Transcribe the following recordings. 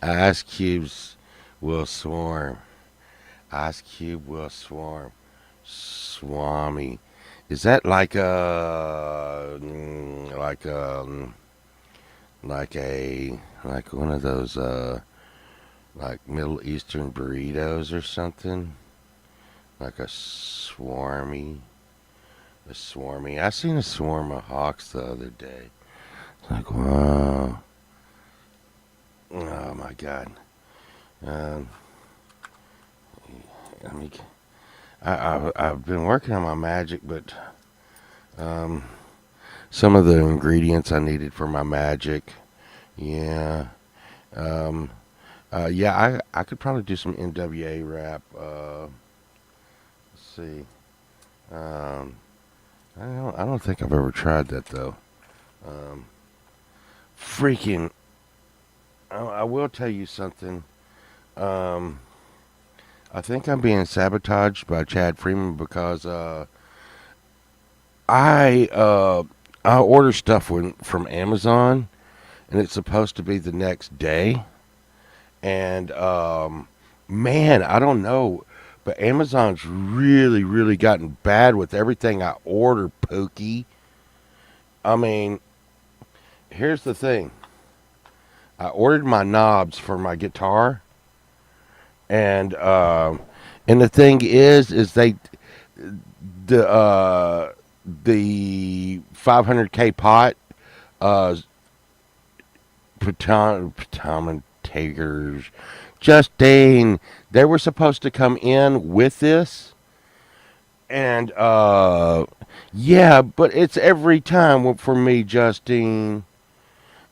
Ice cubes will swarm. Ice cube will swarm. Swami. Is that like like one of those like Middle Eastern burritos or something? Like a swarmy. I seen a swarm of hawks the other day. It's like wow. Oh my god. Um, I mean, I've been working on my magic, but um, some of the ingredients I needed for my magic, yeah, um, yeah, I could probably do some NWA rap. Let's see. Um, I don't think I've ever tried that though. Um, freaking, I will tell you something. Um, I think I'm being sabotaged by Chad Freeman because I I order stuff from Amazon and it's supposed to be the next day. And man, I don't know, but Amazon's really gotten bad with everything I order, Pookie. I mean, here's the thing. I ordered my knobs for my guitar, and the thing is the uh, the 500K pot uh, Patoman Tigers. Justine, they were supposed to come in with this, and yeah, but it's every time for me, Justine,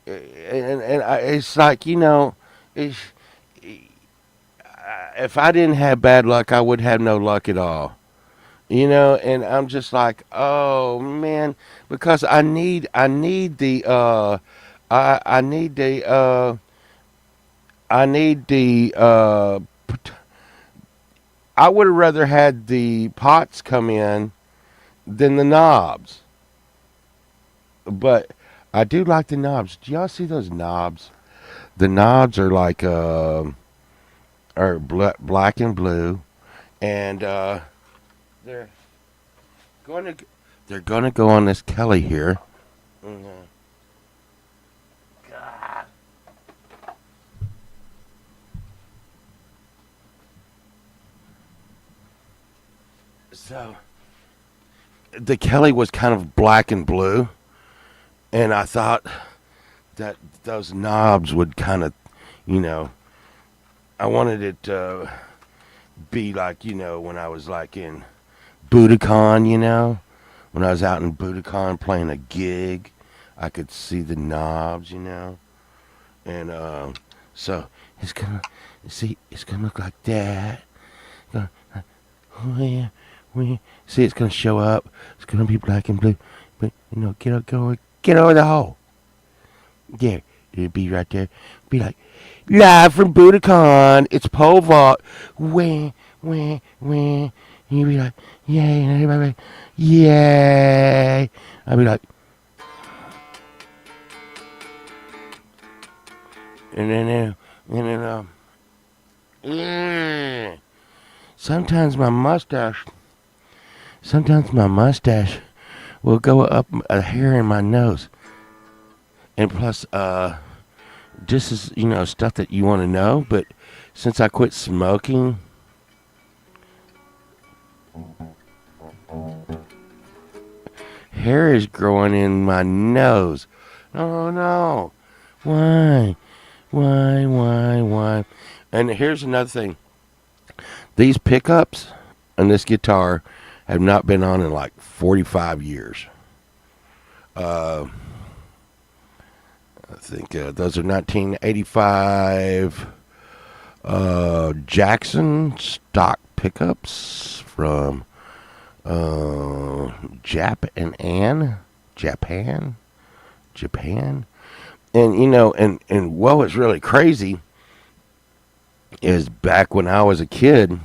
and it's like it's, if I didn't have bad luck, I would have no luck at all. And I'm just like, oh man, because I need the I need the I need the I would have rather had the pots come in than the knobs. But I do like the knobs. Do y'all see those knobs? The knobs are like black and blue, and they're going to they're going to go on this Kelly here. Mhm. God. So the Kelly was kind of black and blue, and I thought that those knobs would kind of, you know, I wanted it to be like, when I was like in Budokan, when I was out in Budokan playing a gig, I could see the knobs, and so it's gonna it's gonna look like that. Gonna, where, see, it's gonna show up. It's gonna be black and blue, but get over the hole. There, it'll be right there. Be like, live from Budokan. It's pole vault. Wah. You'll be like, yay, and everybody be like, yay. I'll be like, and then yeah. Sometimes my mustache will go up a hair in my nose. And plus, this is, stuff that you want to know, but since I quit smoking, hair is growing in my nose. Oh no. Why? Why? And here's another thing. These pickups on this guitar have not been on in like 45 years. Uh, I think those are 1985 Jackson stock pickups from Japan, and what was really crazy is back when I was a kid,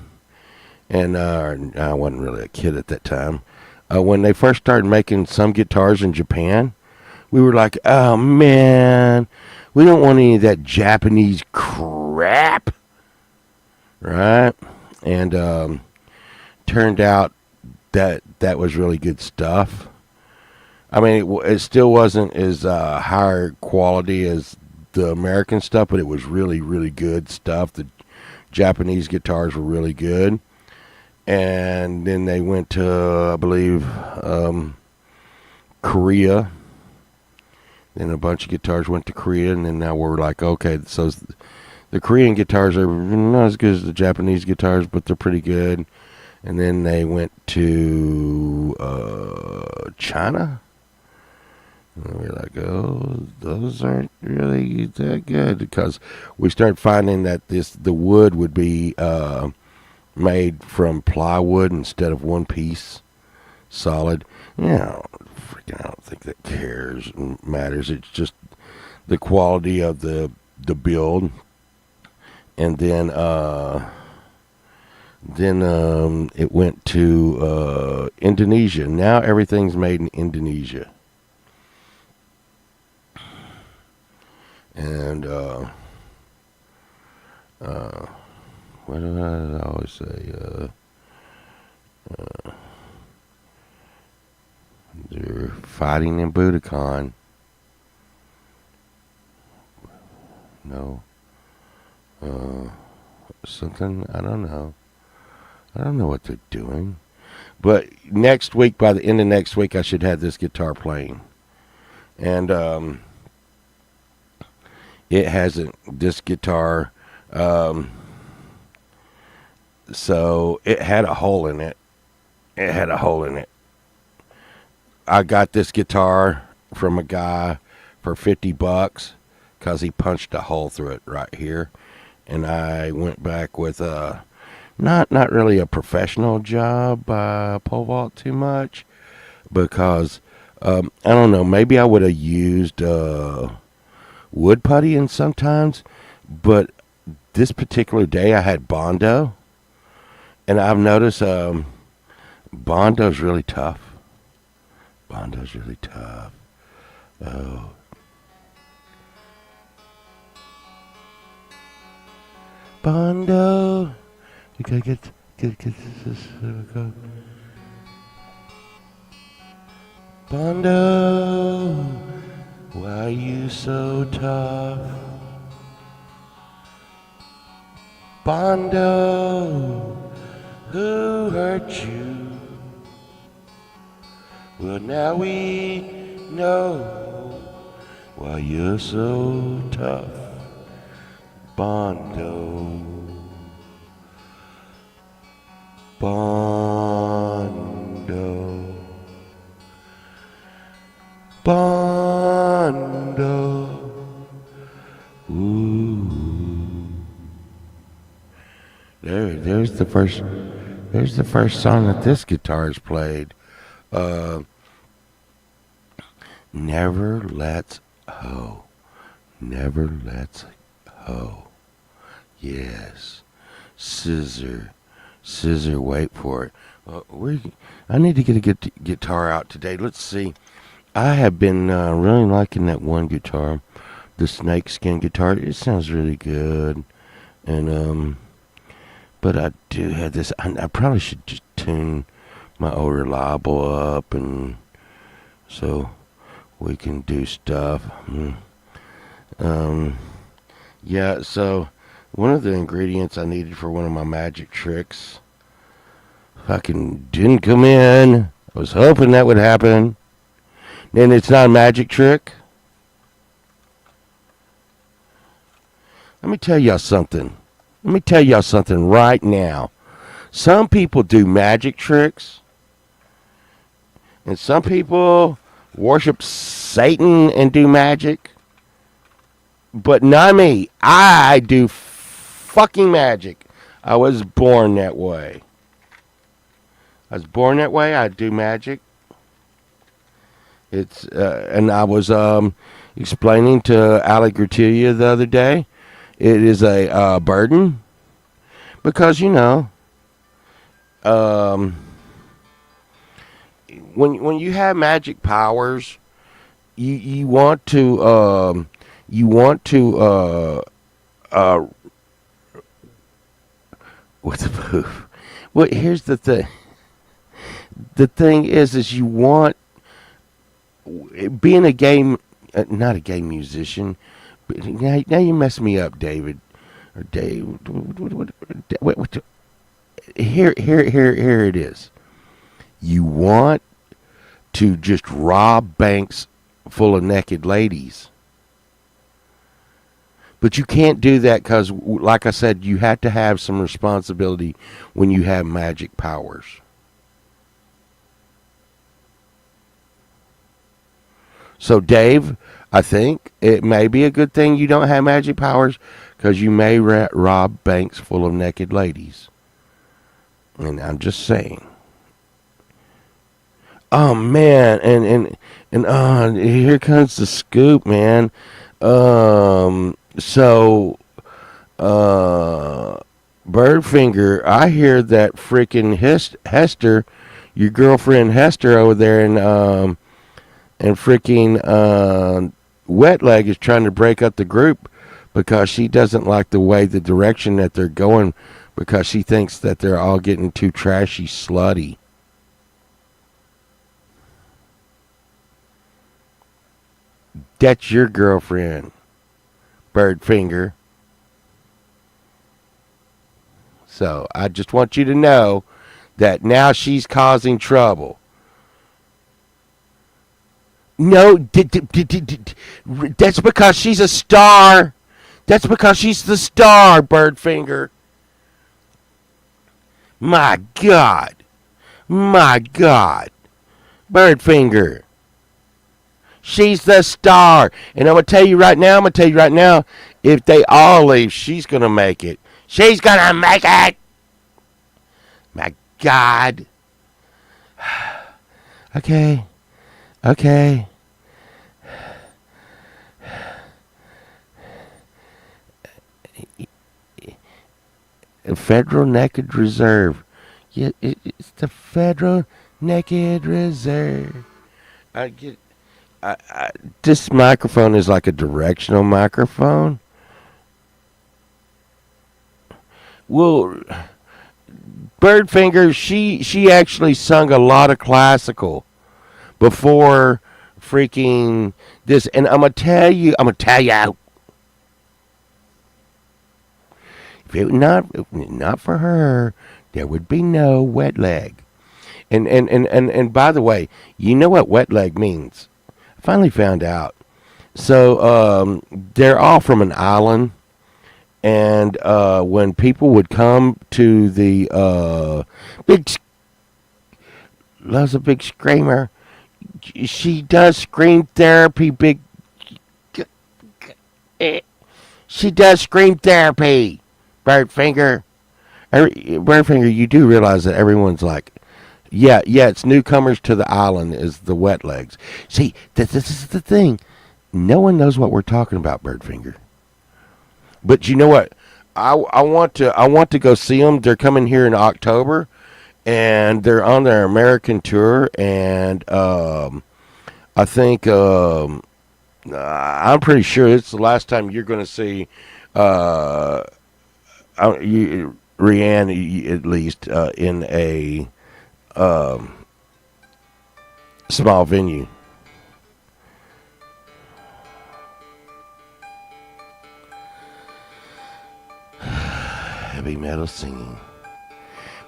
and I wasn't really a kid at that time. When they first started making some guitars in Japan, we were like, oh man, We don't want any of that Japanese crap, right? And turned out that was really good stuff. I mean, it still wasn't as higher quality as the American stuff, but it was really, really good stuff. The Japanese guitars were really good. And then they went to, I believe, Korea. Then a bunch of guitars went to Korea, and then now we're like, okay, so the Korean guitars are not as good as the Japanese guitars, but they're pretty good. And then they went to China. And we're like, oh, those aren't really that good, because we started finding that the wood would be made from plywood instead of one piece solid. Yeah, I don't think that cares and matters. It's just the quality of the build. And then it went to Indonesia. Now everything's made in Indonesia. And what do I always say? They're fighting in Budokan. No. Something, I don't know. I don't know what they're doing. But next week, by the end of next week, I should have this guitar playing. And it hasn't, this guitar, so it had a hole in it. It had a hole in it. I got this guitar from a guy for $50 because he punched a hole through it right here. And I went back with not really a professional job by pole vault too much, because I don't know, maybe I would have used wood putty in sometimes, but this particular day I had Bondo, and I've noticed Bondo's really tough. Bondo's really tough. Oh. Bondo. You gotta get this. Bondo. Why you so tough? Bondo. Who hurt you? Well, now we know why you're so tough, Bondo. Bondo. Bondo. Ooh. There's the first song that this guitar is played. Never Let's Ho. Never Let's Ho. Yes. Scissor, wait for it. I need to get a guitar out today. Let's see. I have been really liking that one guitar, the snakeskin guitar. It sounds really good. And, but I do have this. I probably should just tune my old Reliable up, and so we can do stuff. Yeah, so one of the ingredients I needed for one of my magic tricks fucking didn't come in. I was hoping that would happen. And it's not a magic trick. Let me tell y'all something. Right now. Some people do magic tricks, and some people worship Satan and do magic. But not me. I do fucking magic. I was born that way. I do magic. It's and I was explaining to Ali Gratilia the other day. It is a burden, because when you have magic powers, you want to You want to uh what's the move? Well, here's the thing. The thing is you want being a game, not a gay musician. But now you mess me up, David or Dave. Here it is. You want to just rob banks full of naked ladies. But you can't do that because, like I said, you have to have some responsibility when you have magic powers. So, Dave, I think it may be a good thing you don't have magic powers because you may rob banks full of naked ladies. And I'm just saying. Oh man, and here comes the scoop, man. So uh, Birdfinger, I hear that freaking Hester, your girlfriend Hester over there and freaking Wet Leg is trying to break up the group because she doesn't like the direction that they're going because she thinks that they're all getting too trashy, slutty. That's your girlfriend, Birdfinger. So I just want you to know that now she's causing trouble. No, that's because she's a star. That's because she's the star, Birdfinger. My God. My God. Birdfinger. She's the star. And I'm going to tell you right now, if they all leave, she's going to make it. She's going to make it. My God. Okay. Okay. Federal Naked Reserve. Yeah, it's the Federal Naked Reserve. I get. I, this microphone is like a directional microphone. Well, Birdfinger, she actually sung a lot of classical before freaking this, and I'm gonna tell you, if it not for her, there would be no Wet Leg. And by the way, you know what Wet Leg means? I finally found out. So they're all from an island, and when people would come to the big, loves a big screamer. She does scream therapy. She does scream therapy. Birdfinger, Birdfinger, you do realize that everyone's like, yeah, it's newcomers to the island is the Wet Legs. See, this is the thing. No one knows what we're talking about, Birdfinger. But you know what? I want to go see them. They're coming here in October, and they're on their American tour. And I think I'm pretty sure it's the last time you're going to see uh, Rihanna, at least in a um, small venue. Heavy metal singing.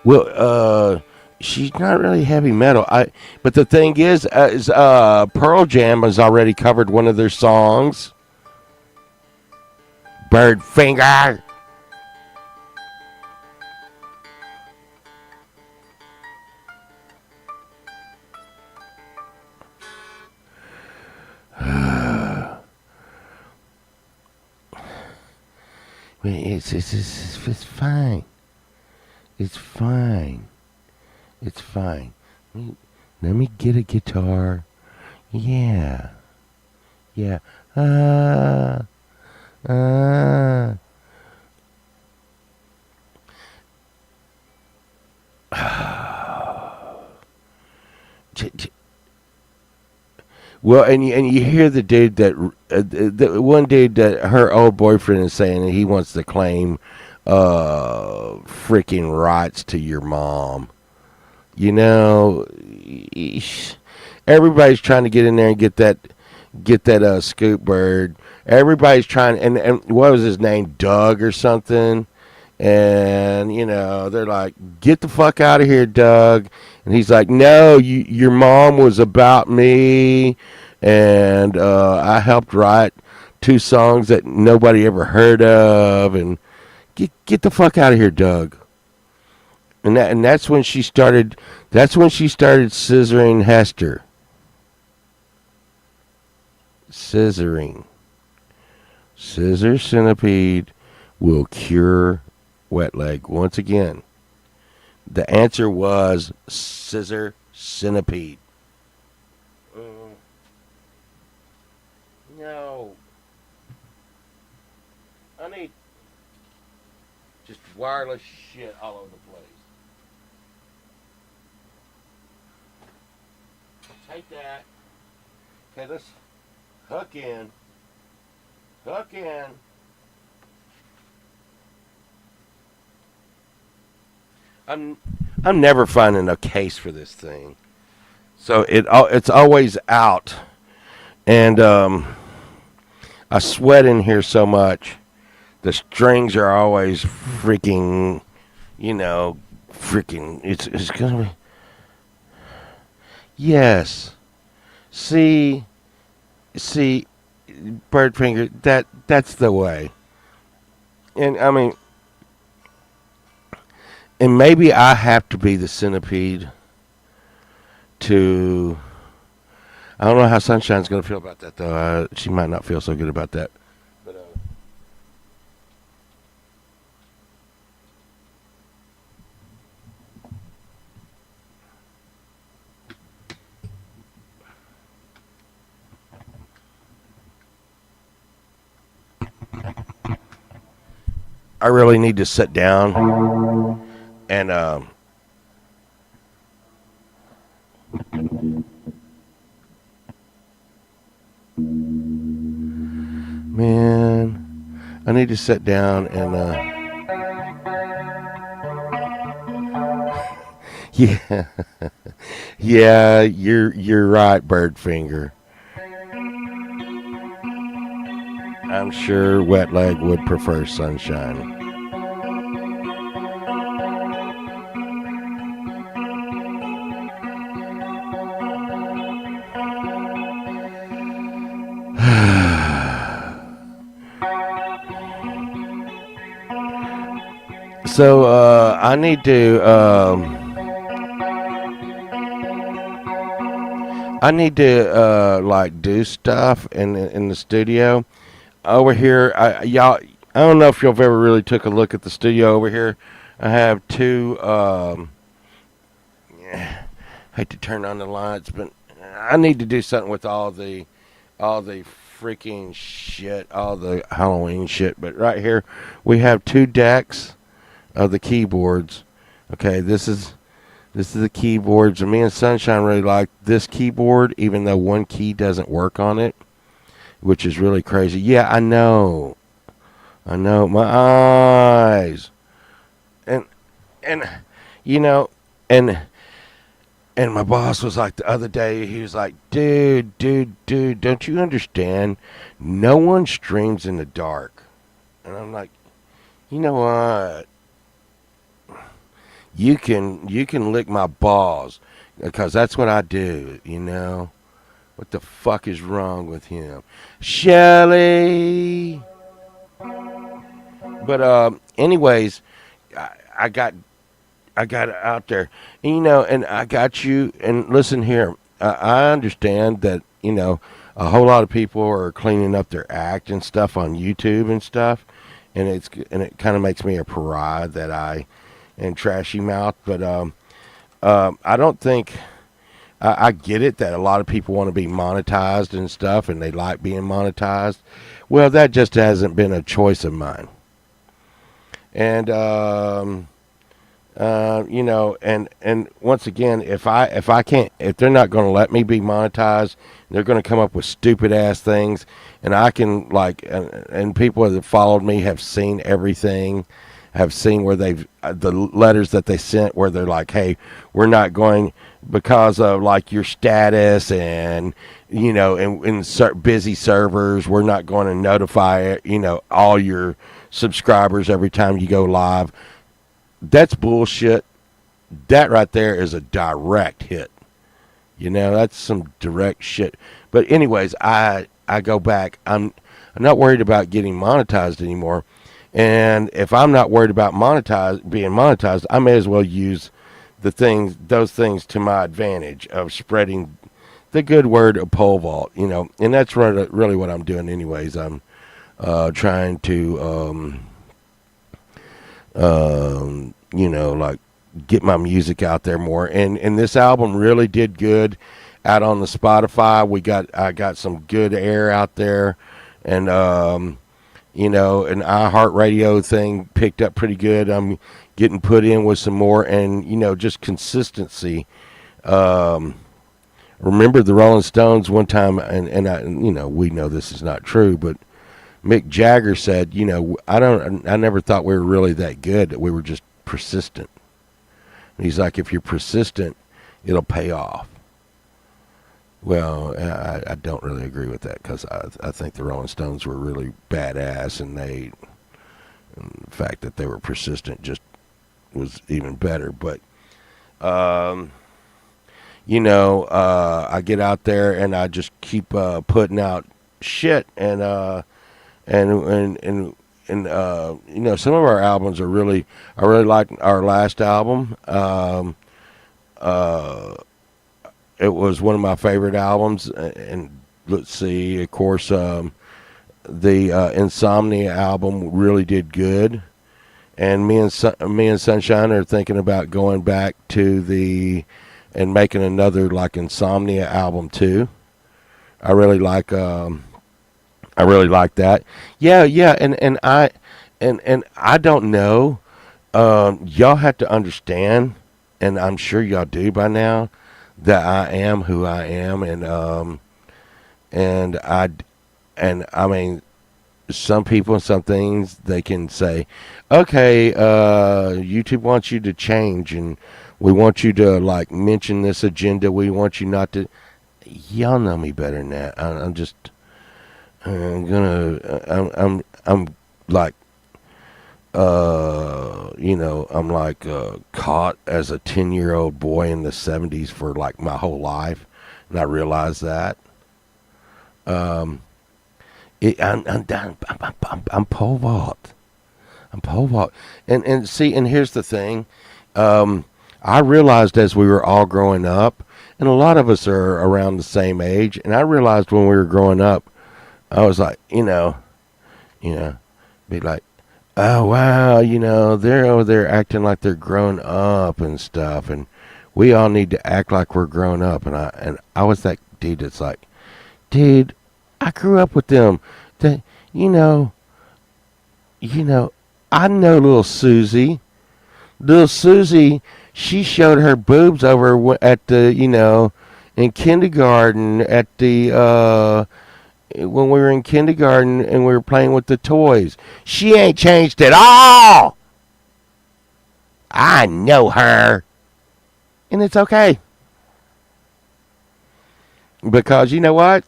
Well, she's not really heavy metal. But the thing is Pearl Jam has already covered one of their songs. Birdfinger. It's fine. It's fine. It's fine. Let me get a guitar. Yeah. Yeah. Uh. Well, and you hear the dude that the one dude that her old boyfriend is saying that he wants to claim freaking rights to your mom. You know, everybody's trying to get in there and get that scoop bird. Everybody's trying, and what was his name, Doug or something? And they're like, "Get the fuck out of here, Doug." And he's like, "No, your mom was about me, and I helped write two songs that nobody ever heard of, and get the fuck out of here, Doug." And that's when she started. That's when she started scissoring Hester. Scissoring. Scissor centipede will cure wet leg. Once again, the answer was scissor centipede. No. I need just wireless shit all over the place. Take that. Okay, let's hook in. Hook in. I'm never finding a case for this thing. So it's always out, and I sweat in here so much. The strings are always freaking, freaking. It's gonna be. Yes. See, Birdfinger. That's the way. And I mean, and maybe I have to be the centipede to. I don't know how Sunshine's going to feel about that, though. She might not feel so good about that. But I really need to sit down and man, I need to sit down and yeah, yeah, you're right, Birdfinger. I'm sure Wet Leg would prefer Sunshine. So I need to like do stuff in the studio over here. Y'all, I don't know if you've ever really took a look at the studio over here. I have two. Hate to turn on the lights, but I need to do something with all the freaking shit, all the Halloween shit. But right here, we have two decks of the keyboards. Okay, this is the keyboards, and me and Sunshine really like this keyboard, even though one key doesn't work on it, which is really crazy. Yeah, I know, my eyes, and and you know, and and my boss was like the other day, he was like, dude, don't you understand? No one streams in the dark. And I'm like, you know what? You can lick my balls because that's what I do. What the fuck is wrong with him? Shelly. But anyways, I got it out there. And I got you. And listen here, I understand that a whole lot of people are cleaning up their act and stuff on YouTube and stuff, and it kind of makes me a pariah that I and trashy mouth. But I don't think I get it that a lot of people want to be monetized and stuff, and they like being monetized. Well, that just hasn't been a choice of mine, and And once again, if I can't, if they're not going to let me be monetized, they're going to come up with stupid ass things, and I can like, and people that followed me have seen everything, have seen where they've the letters that they sent where they're like, hey, we're not going because of like your status and busy servers, we're not going to notify all your subscribers every time you go live. That's bullshit. That right there is a direct hit. That's some direct shit. But anyways, I go back. I'm not worried about getting monetized anymore. And if I'm not worried about being monetized, I may as well use those things to my advantage of spreading the good word of pole vault. And that's really what I'm doing. Anyways, I'm trying to like get my music out there more. And this album really did good out on the Spotify. I got some good air out there, and an iHeartRadio thing picked up pretty good. I'm getting put in with some more, and just consistency. Remember the Rolling Stones one time, and we know this is not true, but Mick Jagger said, I never thought we were really that good. That we were just persistent. And he's like, if you're persistent, it'll pay off. Well, I don't really agree with that, because I think the Rolling Stones were really badass, and the fact that they were persistent just was even better. But I get out there and I just keep putting out shit, and some of our albums are really, I really like our last album. It was one of my favorite albums, and let's see, of course, the Insomnia album really did good, and me and Sunshine are thinking about going back to and making another like Insomnia album too. I really like that. Yeah, and I don't know. Y'all have to understand, and I'm sure y'all do by now, that I am who I am, and I mean, some people and some things, they can say, okay, YouTube wants you to change, and we want you to like mention this agenda. We want you not to. Y'all know me better than that. I'm like, I'm like caught as a 10-year-old boy in the 70s for like my whole life, and I realize that. I'm pole vault. I'm pole vault, and see, and here's the thing. I realized as we were all growing up, and a lot of us are around the same age, and I realized when we were growing up, I was like, be like, oh wow, they're over there acting like they're grown up and stuff, and we all need to act like we're grown up. And I was that dude that's like, dude, I grew up with them. That I know little Susie. Little Susie, she showed her boobs over at the in kindergarten at the when we were in kindergarten and we were playing with the toys. She ain't changed at all. I know her. And it's okay. Because you know what?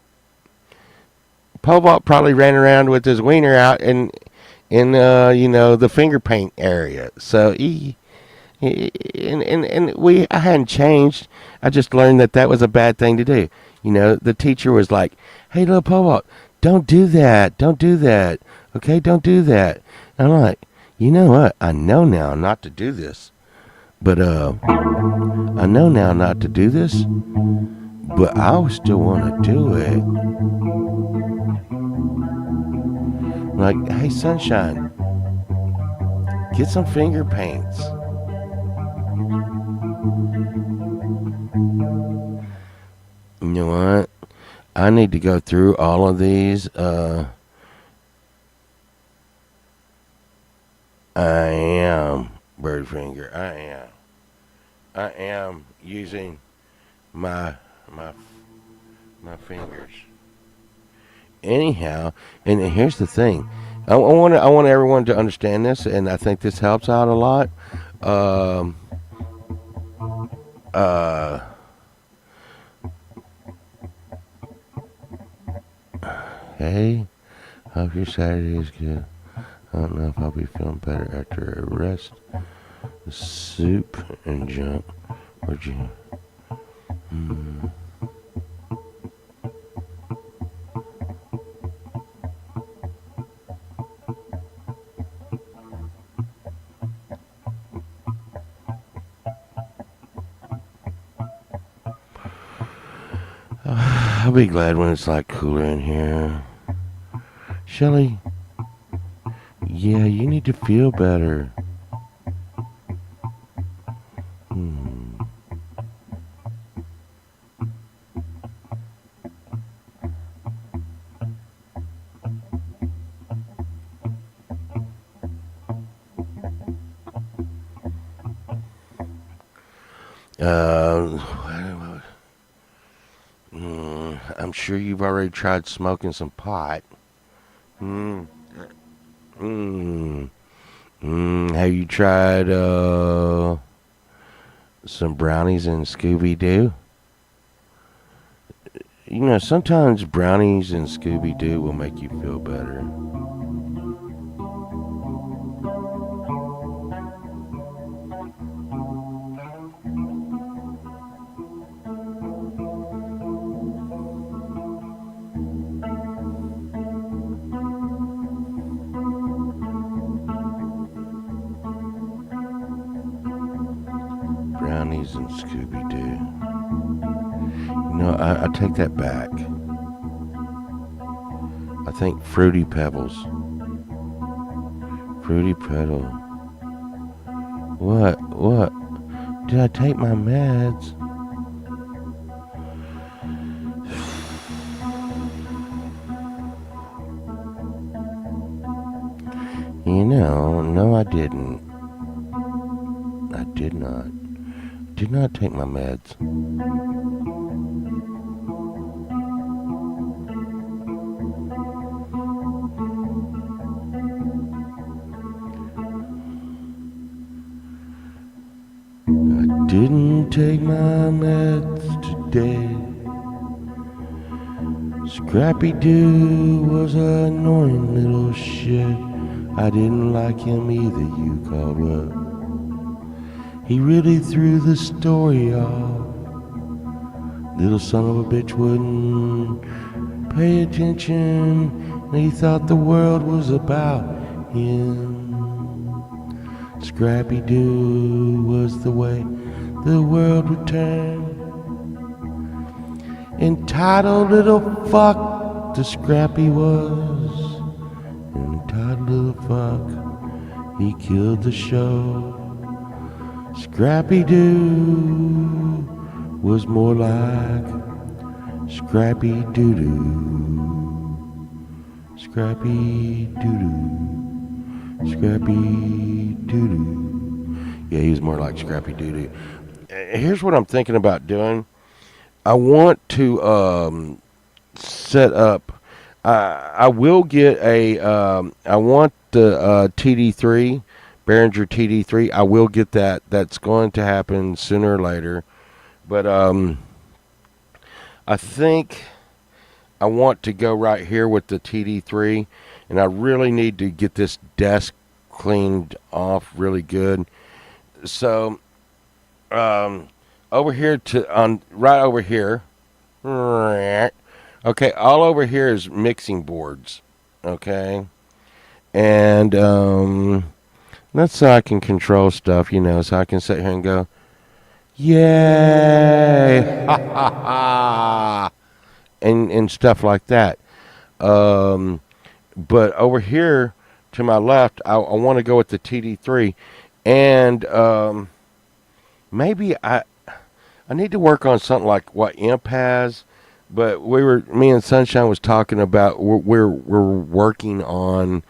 Povok probably ran around with his wiener out in the finger paint area. So I hadn't changed. I just learned that was a bad thing to do. The teacher was like, hey, little Povok, don't do that. Don't do that. Okay, don't do that. And I'm like, you know what? I know now not to do this. But, I know now not to do this. But I still want to do it. Like, hey, Sunshine, get some finger paints. You know what? I need to go through all of these. I am. bird finger. I am using my my my fingers. Anyhow, and here's the thing. I want everyone to understand this, and I think this helps out a lot. Um, uh, hey, hope your Saturday is good. I don't know if I'll be feeling better after a rest, soup, and junk. Or you? Mm. I'll be glad when it's like cooler in here. Shelly, yeah, you need to feel better. Hmm. Uh, I'm sure you've already tried smoking some pot. Hmm. Hmm. Have you tried some brownies and Scooby Doo? You know, sometimes brownies and Scooby Doo will make you feel better. Brownies and Scooby Doo. No, I take that back. I think Fruity Pebbles. Fruity Pebble. What? What? Did I take my meds? You know, no, I didn't. I did not. Did not take my meds. I didn't take my meds today. Scrappy Doo was a annoying little shit. I didn't like him either, you called up. He really threw the story off. Little son of a bitch wouldn't pay attention, and he thought the world was about him. Scrappy Doo was the way the world would turn. Entitled little fuck, the Scrappy was. Entitled little fuck, he killed the show. Scrappy Doo was more like Scrappy Doo Doo. Scrappy Doo Doo. Scrappy Doo Doo. Yeah, he was more like Scrappy Doo Doo. Here's what I'm thinking about doing. I want to set up. I will get a. I want the TD3, Behringer TD3. I will get that. That's going to happen sooner or later. But I think I want to go right here with the TD3, and I really need to get this desk cleaned off really good. So over here to on right over here. Okay, all over here is mixing boards. Okay, and that's so I can control stuff, so I can sit here and go, yay, ha ha ha, and stuff like that. Um, but over here to my left, I want to go with the TD3, and maybe I need to work on something like what Imp has, but me and Sunshine was talking about we're working on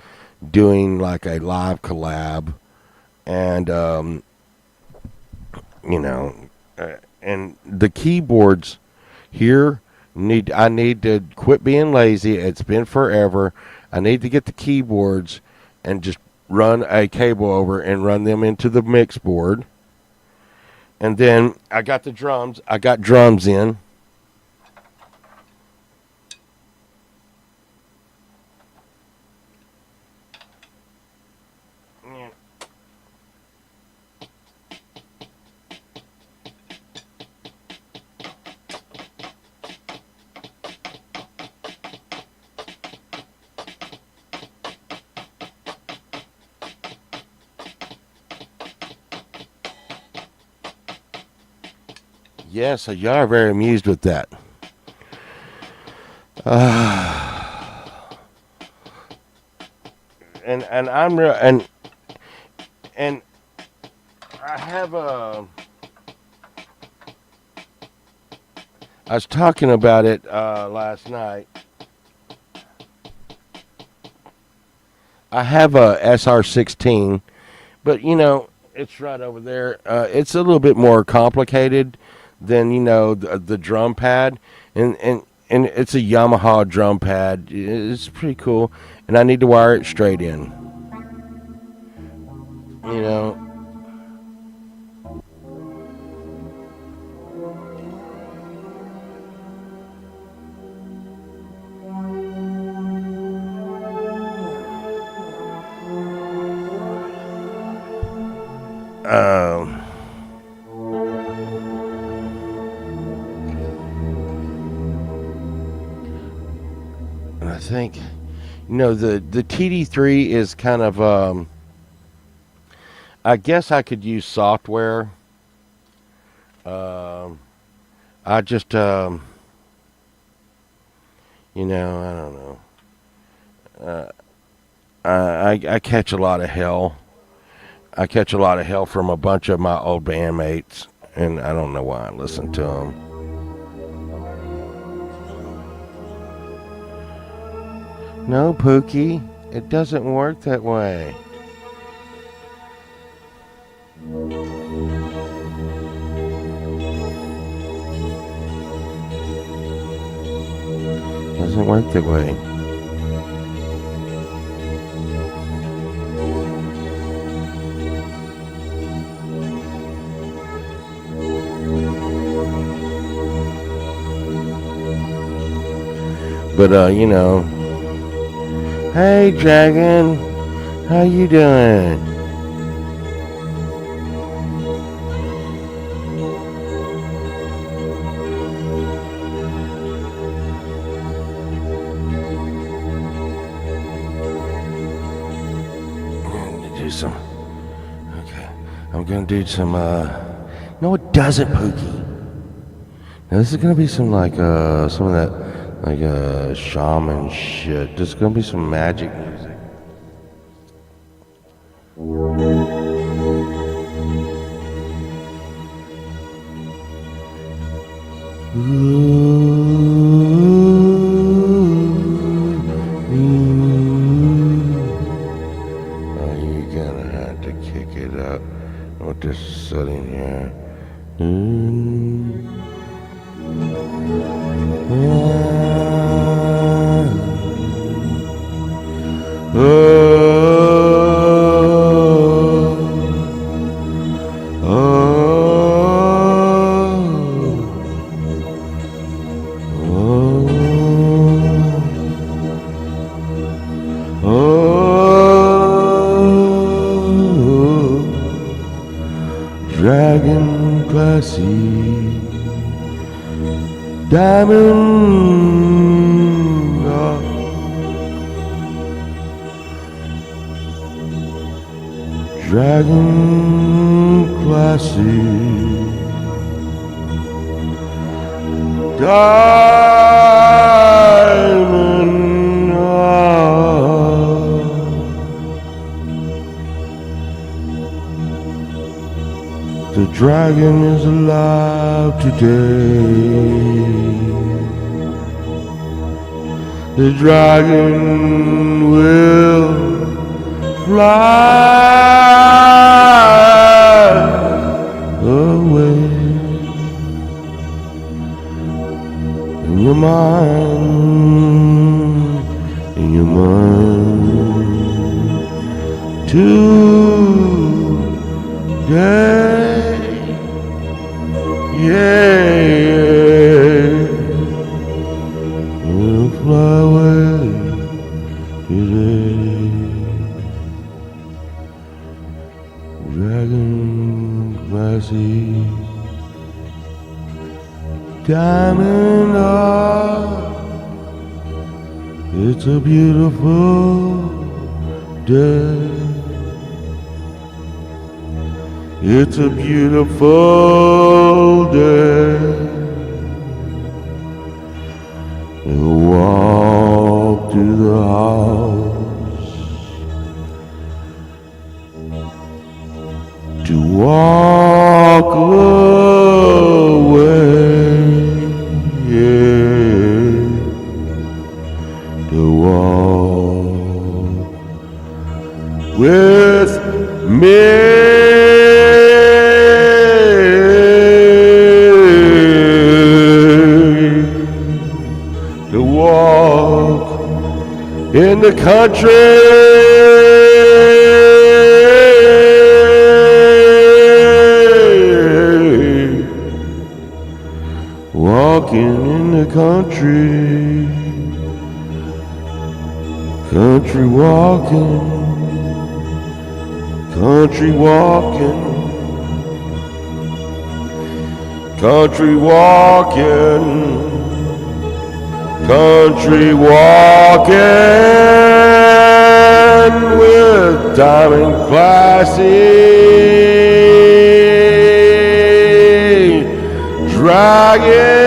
doing like a live collab, and you know, and the keyboards here I need to quit being lazy. It's been forever. I need to get the keyboards and just run a cable over and run them into the mix board. And then I got the drums. I got drums in. Yes, so y'all are very amused with that. And I'm real and I have a. I was talking about it last night. I have a SR16, but it's right over there. It's a little bit more complicated than the drum pad, and it's a Yamaha drum pad. It's pretty cool, and I need to wire it straight in. You know. Um, I think the TD3 is kind of I guess I could use software. Um, I just I don't know. Uh, I catch a lot of hell. I catch a lot of hell from a bunch of my old bandmates, and I don't know why I listen to them. No, Pookie, it doesn't work that way. Doesn't work that way. But hey Dragon, how you doing? I'm gonna do some no it doesn't, Pookie. Now this is gonna be some some of that shaman shit. There's gonna be some magic music. Oh, you're gonna have to kick it up with this setting here. Dragon classy diamond Dragon classy diamond The dragon is alive today. The dragon will fly. in your mind, in your mind. Today, yeah, we'll fly away today. Dragon glassy, diamond eye. It's a beautiful day. It's a beautiful day. We'll walk to the house, to walk away, yeah, to walk with me. To walk in the country, walking in the country, country walking, country walking, country walking, country walking with diamond glassy, dragging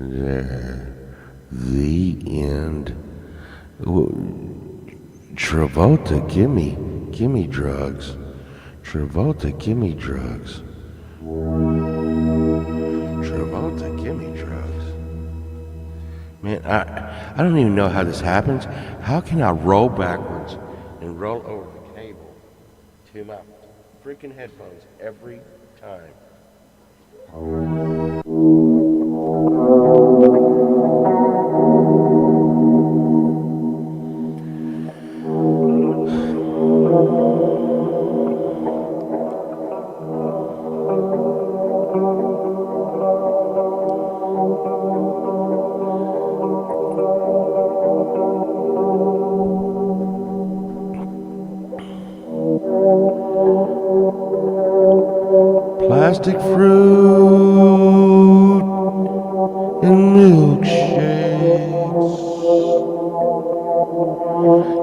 There, the end. Travolta, gimme drugs. Travolta, gimme drugs. Travolta, gimme drugs. Man, I don't even know how this happens. How can I roll backwards and roll over the cable to my freaking headphones every time? Plastic fruit and milkshakes.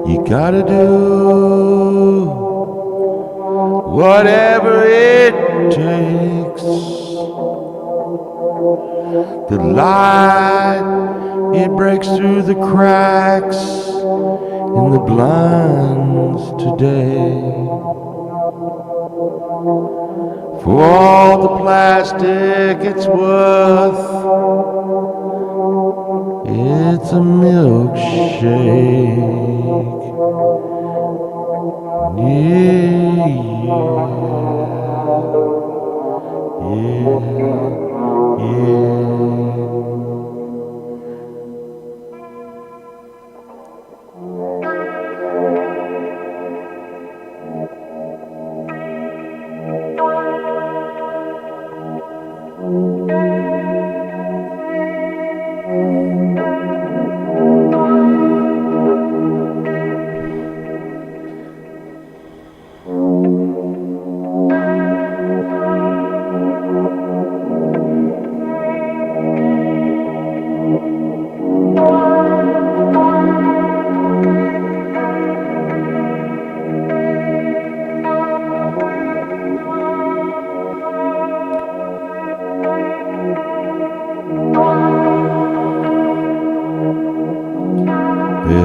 You gotta do whatever it takes. The light, it breaks through the cracks in the blinds today. For all the plastic it's worth, it's a milkshake. Yeah, yeah, yeah.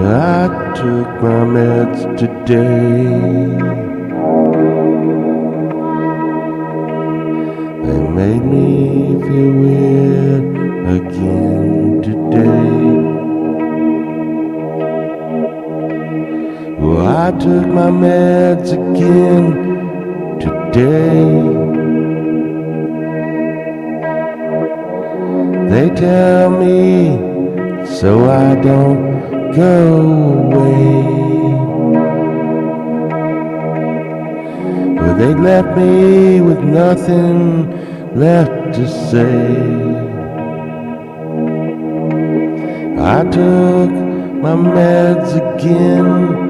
I took my meds today. my meds again today. They tell me so I don't go away. Well, they left me with nothing left to say. I took my meds again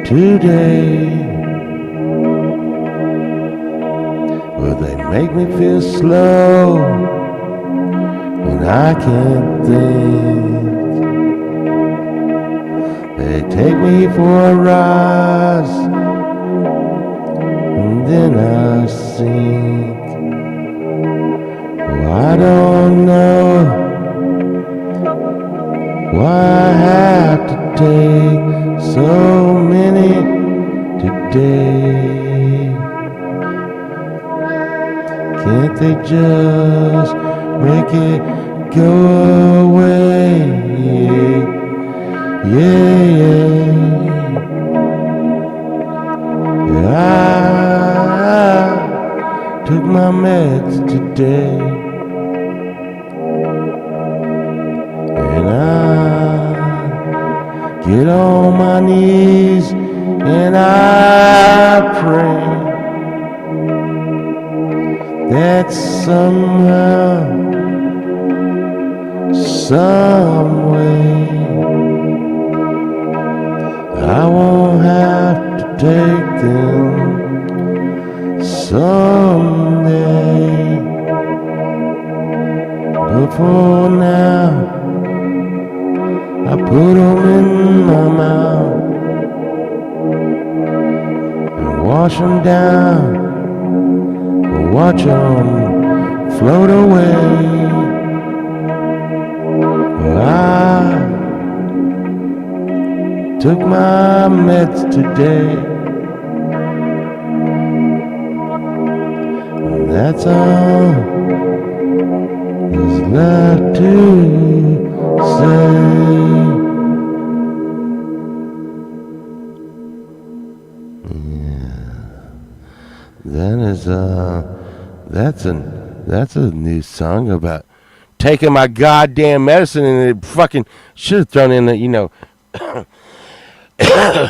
today. Well, they make me feel slow, and I can't think. They take me for a rise, and then I sink. Oh, I don't know why I have to take so many today. Can't they just make it go away? Yeah. I took my meds today, and I get on my knees and I pray that somehow, some way, I won't have to take them someday. But for now, I put them in my mouth and wash them down, and watch them float away. Well, I took my meds today, and that's all there's left to say. That's a new song about taking my goddamn medicine, and it fucking should have thrown in the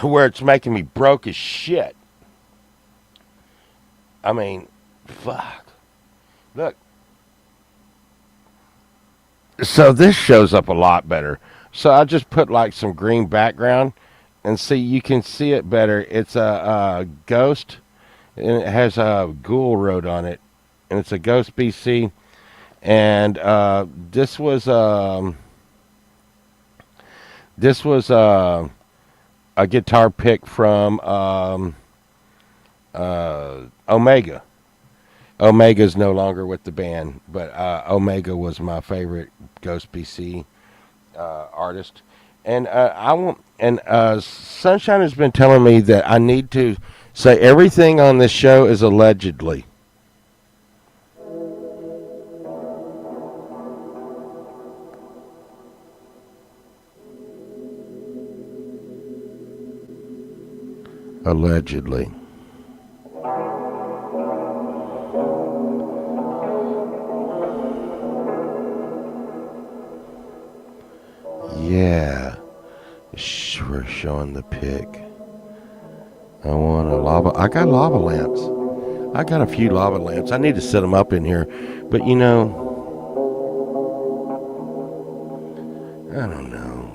where it's making me broke as shit. I mean, fuck. Look. So this shows up a lot better. So I just put like some green background, and see, you can see it better. It's a ghost, and it has a Ghoul Road on it, and it's a Ghost BC. And this was a guitar pick from Omega. Omega's no longer with the band, but Omega was my favorite Ghost BC artist. And Sunshine has been telling me that I need to say everything on this show is allegedly. Allegedly. Yeah. We're showing the pic. I want a lava. I got lava lamps. I got a few lava lamps. I need to set them up in here. But I don't know.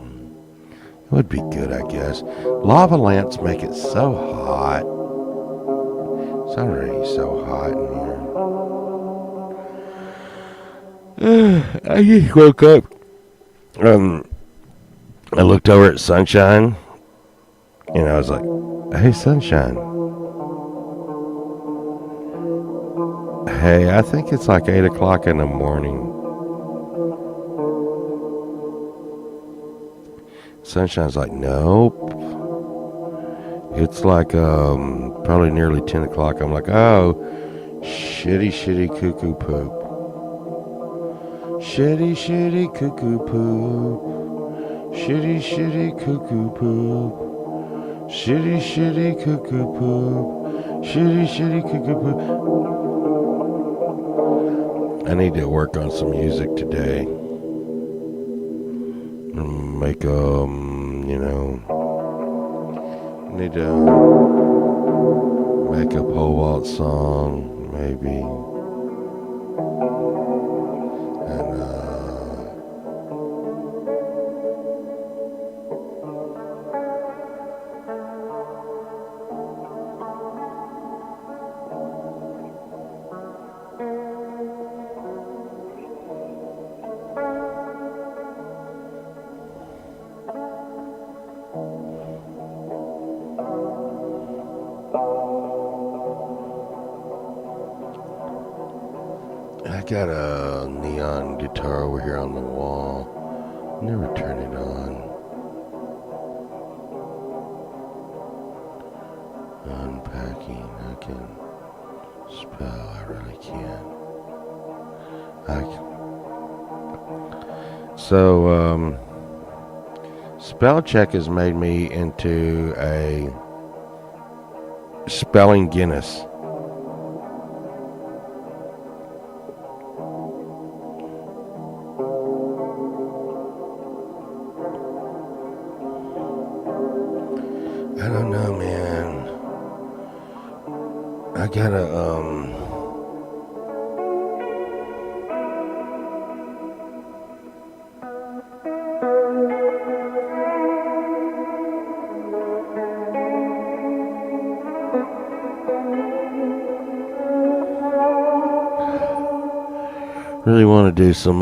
It would be good, I guess. Lava lamps make it so hot. It's already so hot in here. I just woke up. I looked over at Sunshine, and I was like, "Hey, Sunshine. Hey, I think it's like 8 o'clock in the morning." Sunshine's like, "Nope. It's like probably nearly 10 o'clock." I'm like, "Oh, shitty cuckoo poop. Shitty cuckoo poop. Shitty cuckoo poop. Shitty, shitty cuckoo poop. Shitty, shitty cuckoo poop. I need to work on some music today. Make need to make a pole vault song, maybe. And I got a neon guitar over here on the wall. Never turn it on. Unpacking. I can spell. I really can. So, spell check has made me into a spelling Guinness. I don't know, man. I gotta, really want to do some,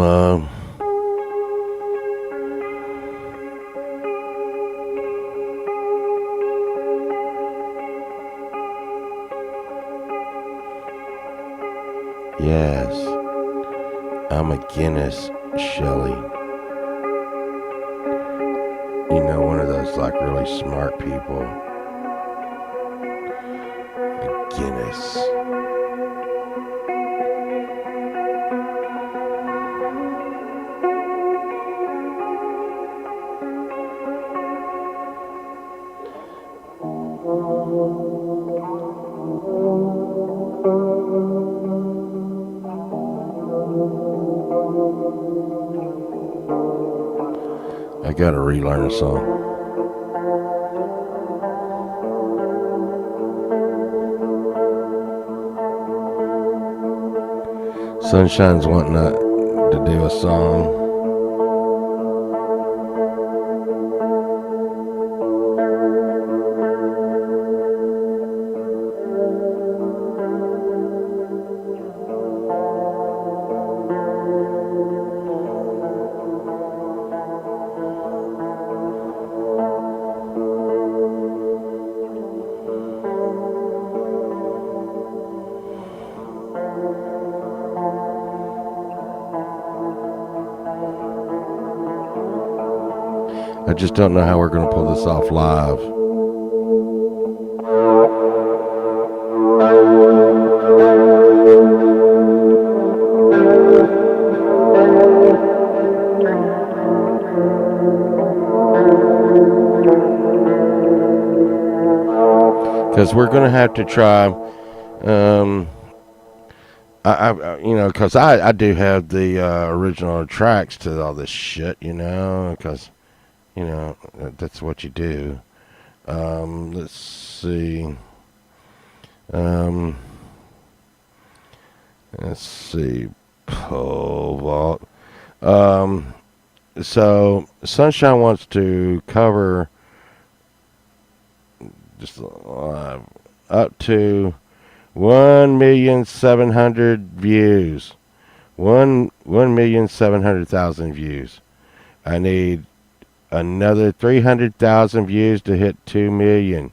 yes, I'm a Guinness Shelley. You know, one of those like really smart people. A Guinness. I gotta relearn a song. Sunshine's wanting to do a song. I just don't know how we're going to pull this off live. Because we're going to have to try, because I do have the original tracks to all this shit, because that's what you do. Let's see. Let's see. Pole vault. So Sunshine wants to cover just up to 1,700,000 views. 1,700,000 views. I need another 300,000 views to hit 2 million.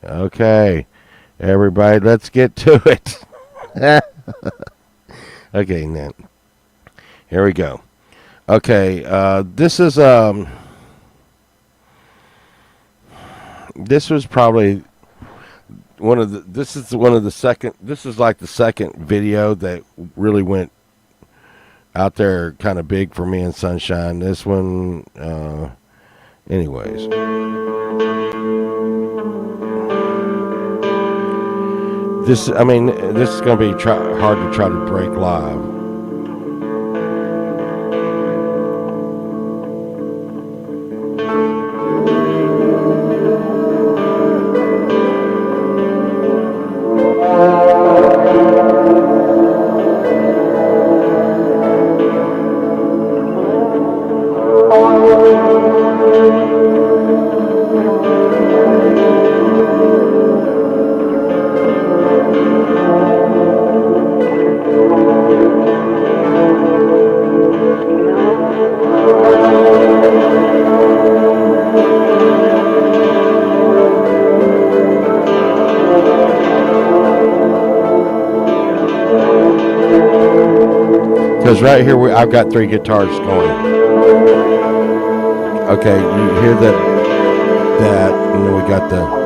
Okay, everybody, let's get to it. Okay, now here we go. Okay, this was probably this is like the second video that really went out there kind of big for me and Sunshine. This one, anyways. this is going to be hard to try to break live. Because right here, I've got three guitars going. Okay, you hear that, and then we got the.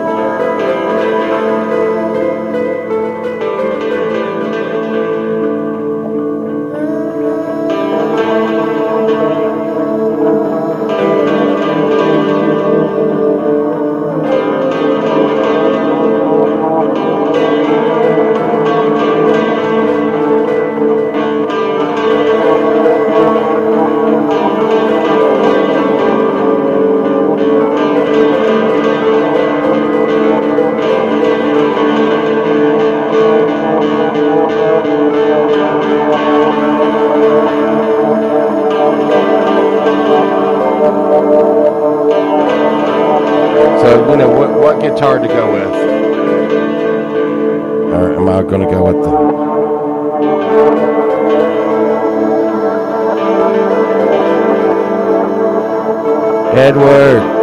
So, what guitar to go with? Or am I going to go with the Edward?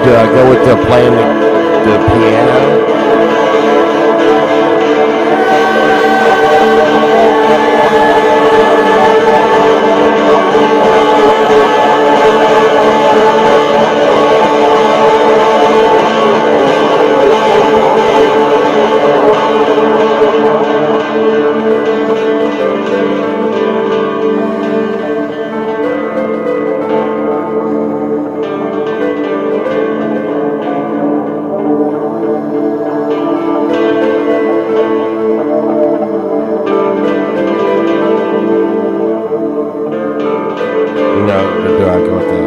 Do I go with playing the piano? Do I go with the?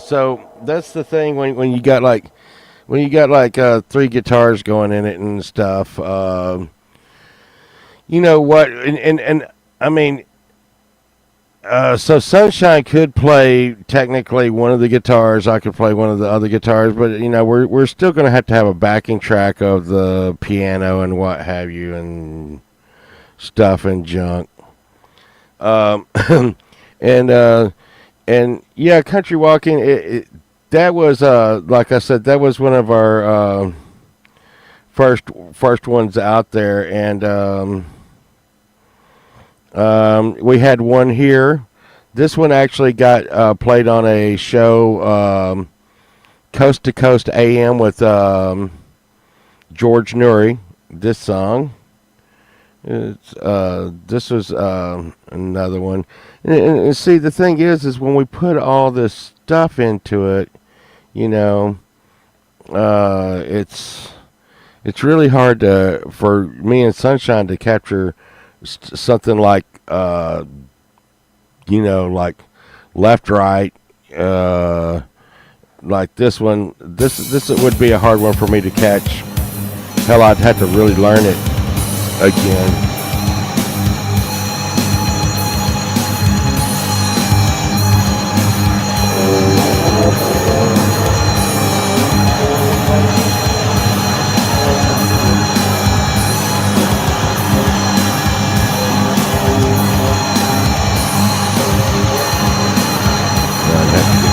So that's the thing when you got like three guitars going in it and stuff. You know what? And I mean, so Sunshine could play technically one of the guitars. I could play one of the other guitars, but we're still going to have a backing track of the piano and what have you and stuff and junk. And and yeah, country walking. That was like I said, that was one of our first ones out there, and we had one here. This one actually got played on a show, Coast to Coast AM with George Nuri. This song. This was another one. And see, the thing is when we put all this stuff into it, it's really hard for me and Sunshine to capture something like, like left, right. Uh, like this one, this would be a hard one for me to catch. Hell, I'd have to really learn it again. I'd have to get.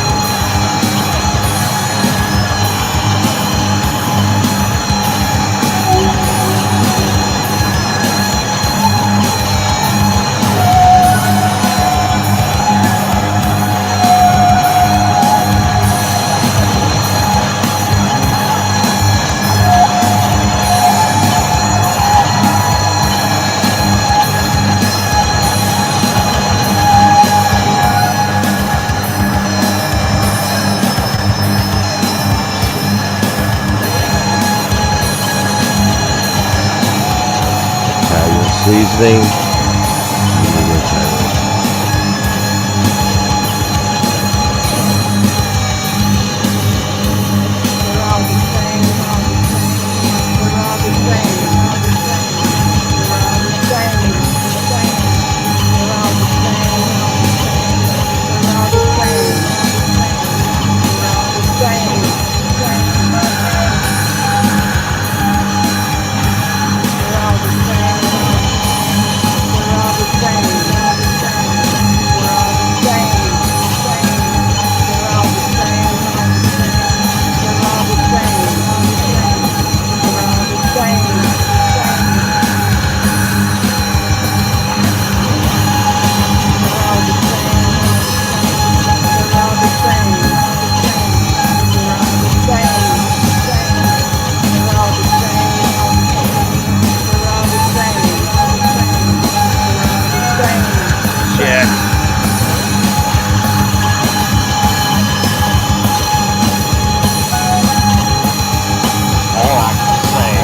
Italian seasoning. We're all the same. We're all the same. We're all the same. We're all the same. We're all the same. We're all the same. We're all the same. We're all the same. We're all the same. We're all the same. We're all the same. We're all the same. We're all the same. We're all the same. We're all the same. We're all the same. We're all the same. We're all the same. Shit. All I can say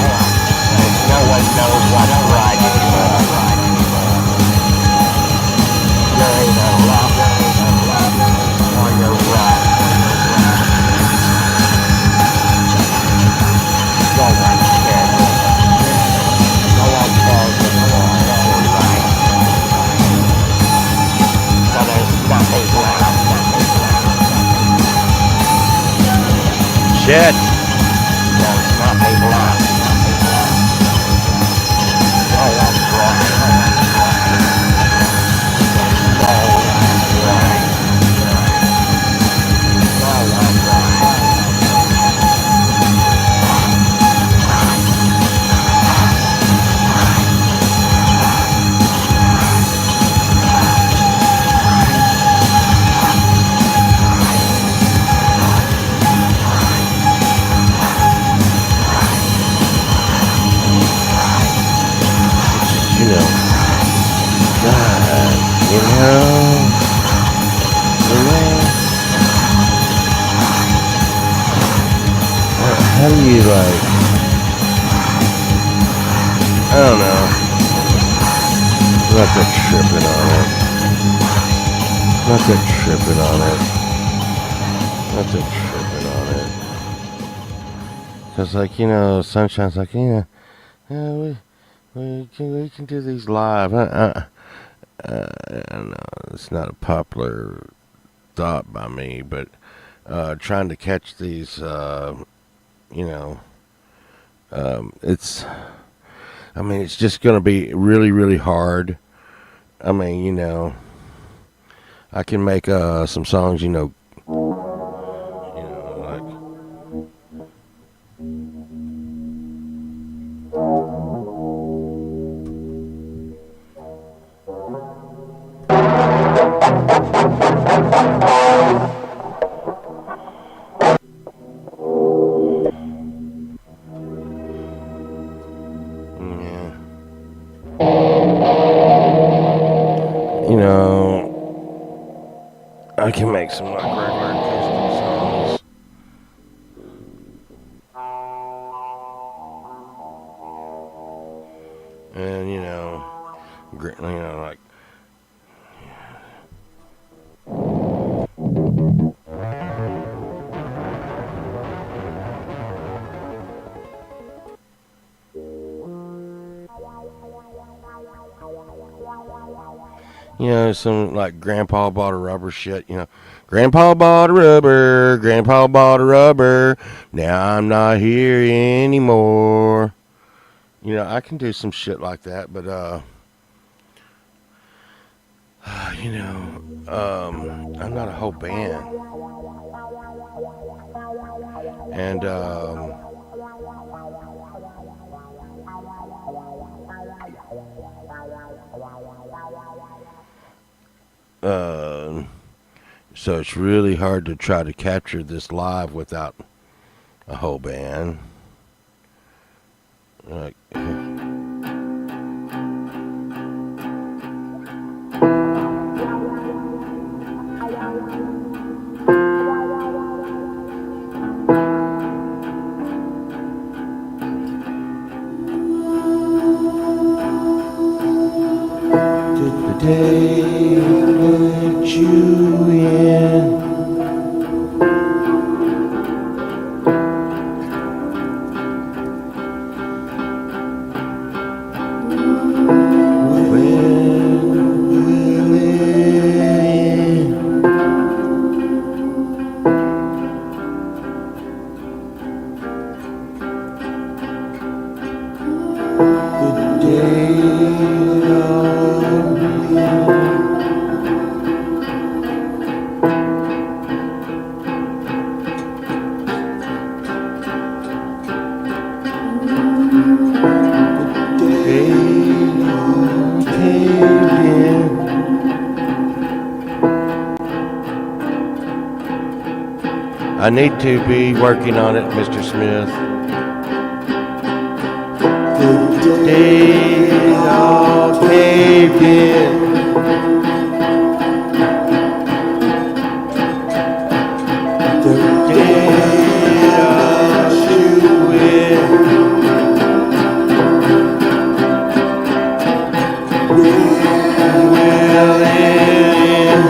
is no one knows what's right anymore. You're either left or you're right. No one cares. No one cares anymore if you're right. So there's nothing left. Shit. There's nothing left. No one's right. No one's right. No one's right. You know, God, you know, how do you like? I don't know. Not that tripping on it. Not that tripping on it. Not that tripping on it. Cause like Sunshine's like yeah, we can do these live. I don't know. It's not a popular thought by me, but trying to catch these, you know, it's. I mean, it's just going to be really, really hard. I mean, I can make some songs, like. Yeah. I can make some like regular acoustic songs. And like some like grandpa bought a rubber shit, Grandpa bought a rubber, grandpa bought a rubber, now I'm not here anymore. I can do some shit like that, but I'm not a whole band. And uh, so it's really hard to try to capture this live without a whole band. Like, the day put you in. I need to be working on it, Mr. Smith. The day it all caved in. The day it all should win. Will end.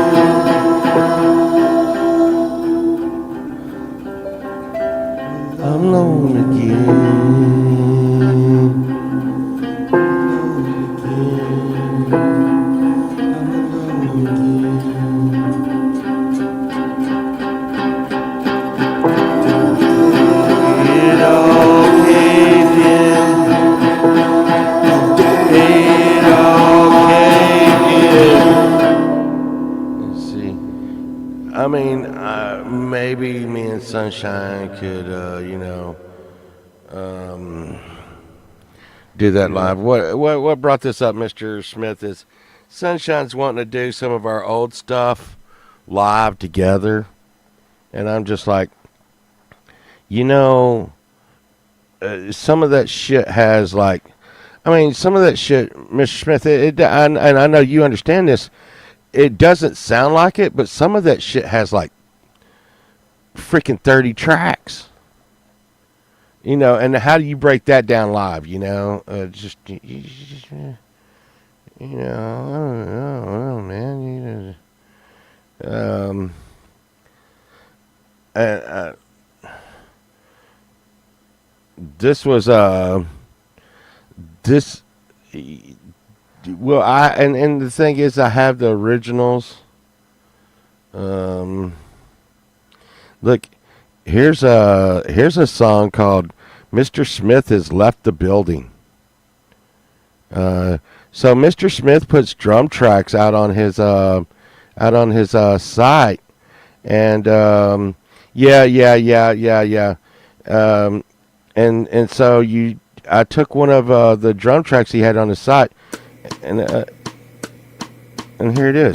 I'm alone again. It all caved in. It all caved in. Let's see. I mean, maybe me and Sunshine could, do that live. What brought this up, Mr. Smith, is Sunshine's wanting to do some of our old stuff live together, and I'm just like, some of that shit has like, some of that shit, Mr. Smith, and I know you understand this. It doesn't sound like it, but some of that shit has like freaking 30 tracks. And how do you break that down live? I don't know, man. And, this was this. Well, and the thing is, I have the originals. Look, here's a song called "Mr. Smith Has Left the Building." So Mr. Smith puts drum tracks out on his site, and yeah. And so I took one of the drum tracks he had on his site, and here it is.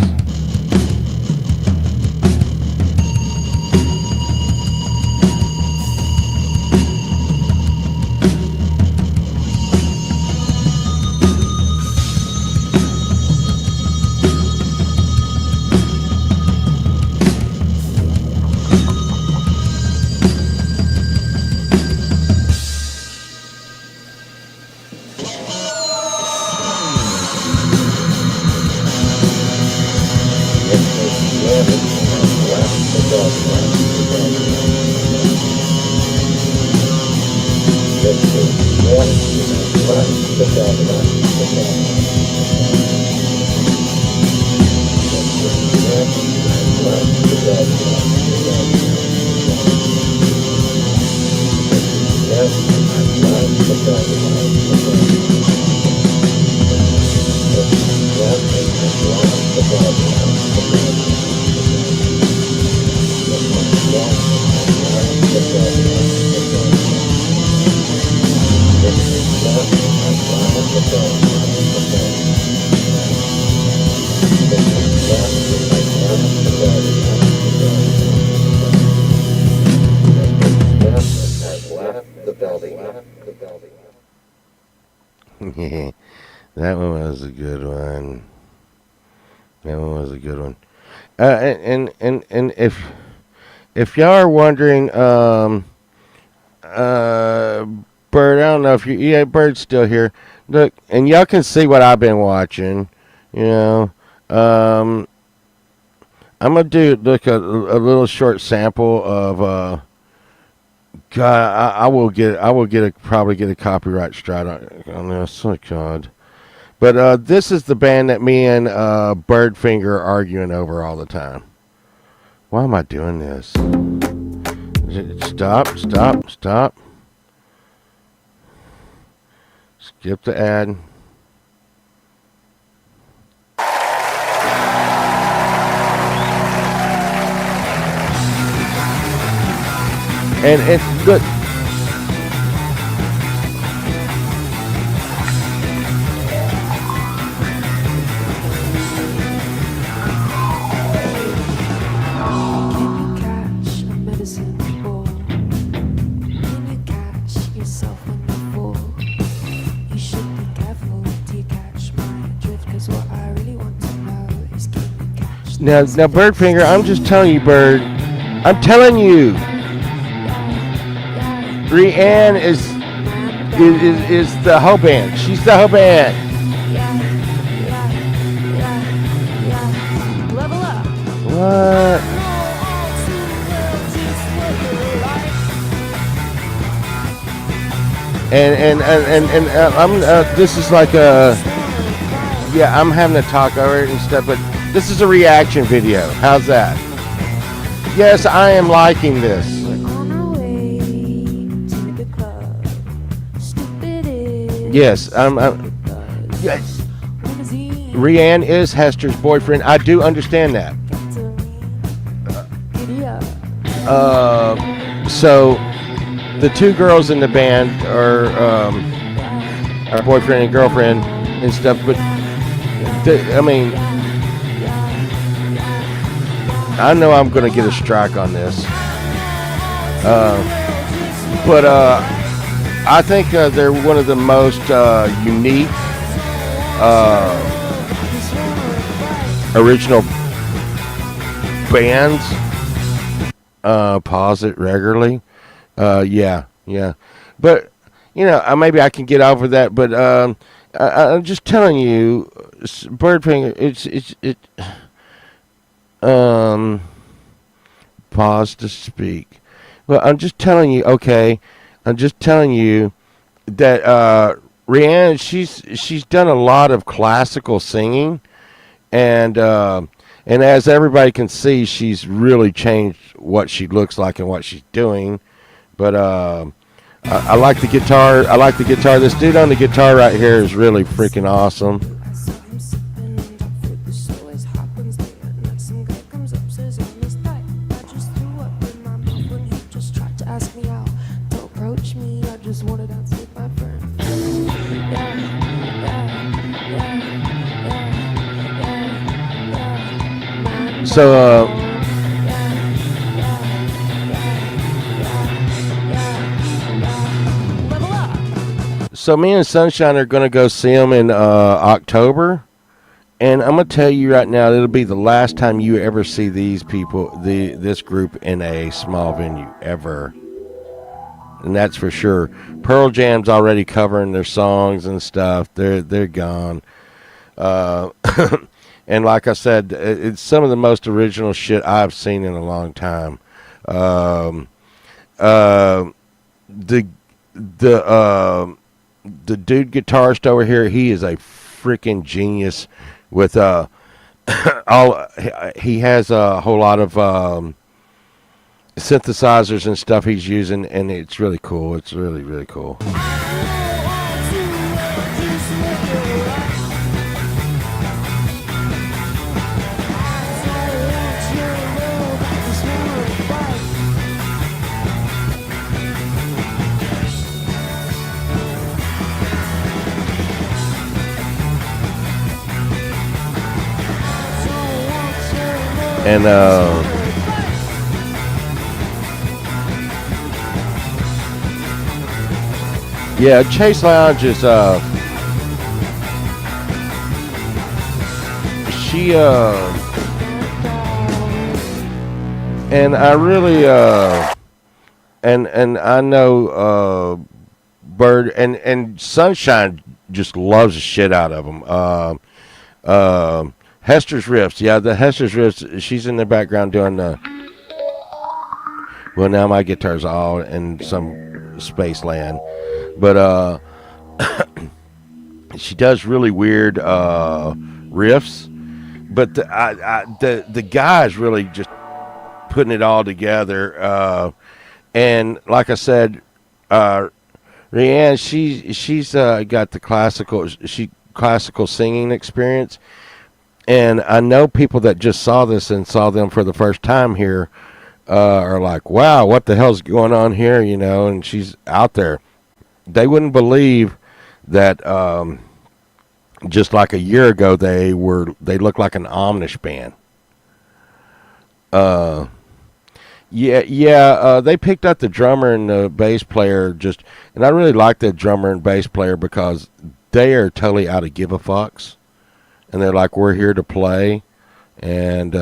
That one was a good one. That one was a good one. And if y'all are wondering, Bird, I don't know if you, yeah, Bird's still here. Look, and y'all can see what I've been watching. You know, um, I'm gonna do look a little short sample of. God, I will get a probably get a copyright strike on this. Oh God. But this is the band that me and Birdfinger are arguing over all the time. Why am I doing this? Stop, stop, stop. Skip the ad. And it's good. Now, Birdfinger, I'm just telling you, Bird. I'm telling you. Rianne is the whole band. She's the whole band. Level up. What? And I'm this is like a yeah, I'm having to talk over it and stuff, but this is a reaction video. How's that? Yes, I am liking this. Yes, yes. Rianne is Hester's boyfriend. I do understand that. So the two girls in the band are boyfriend and girlfriend and stuff, but I mean, I know I'm going to get a strike on this, but I think they're one of the most unique original bands. Pause it regularly. Yeah. But you know, maybe I can get over that. But I'm just telling you, Birdfinger. It. Pause to speak. Well, I'm just telling you. Okay, I'm just telling you that Rihanna. She's done a lot of classical singing, and as everybody can see, she's really changed what she looks like and what she's doing. But I like the guitar. I like the guitar. This dude on the guitar right here is really freaking awesome. So, so me and Sunshine are going to go see them in October. And I'm going to tell you right now, it'll be the last time you ever see these people, this group in a small venue, ever. And that's for sure. Pearl Jam's already covering their songs and stuff. They're gone. And like I said, it's some of the most original shit I've seen in a long time. The dude guitarist over here, he is a freaking genius with all he has a whole lot of synthesizers and stuff he's using, and it's really cool. It's really really cool. And yeah, Chase Lounge is she and I really and I know Bird and Sunshine just loves the shit out of them. Hester's Riffs, yeah, the Hester's Riffs. She's in the background doing the. Well, now my guitar's all in some space land, but she does really weird riffs. But the guy's really just putting it all together. And like I said, Rianne, she's got the classical singing experience. And I know people that just saw this and saw them for the first time here are like, wow, what the hell's going on here? You know, and she's out there. They wouldn't believe that just like a year ago they looked like an Amish band. They picked up the drummer and the bass player and I really like the drummer and bass player because they are totally out of give a fucks. And they're like, we're here to play and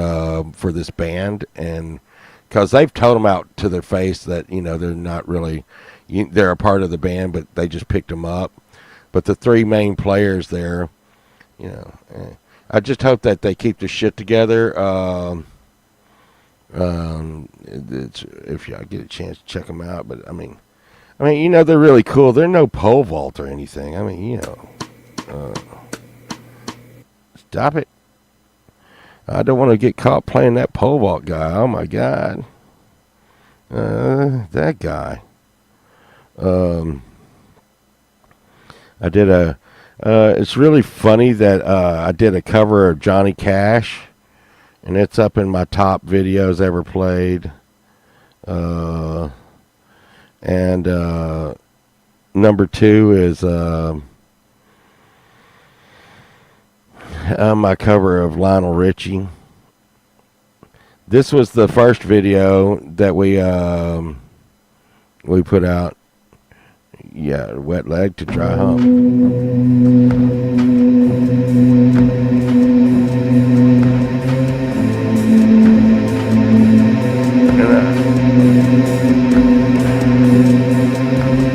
for this band. And because they've told them out to their face that, you know, they're not really, they're a part of the band, but they just picked them up. But the three main players there, you know, I just hope that they keep their shit together. If y'all get a chance to check them out. But, I mean, you know, they're really cool. They're no pole vault or anything. I mean, you know. Stop it. I don't want to get caught playing that pole vault guy. Oh, my God. That guy. I did it's really funny that I did a cover of Johnny Cash, and it's up in my top videos ever played. And number 2 is my cover of Lionel Richie. This was the first video that we put out. Yeah, wet leg to dry hump.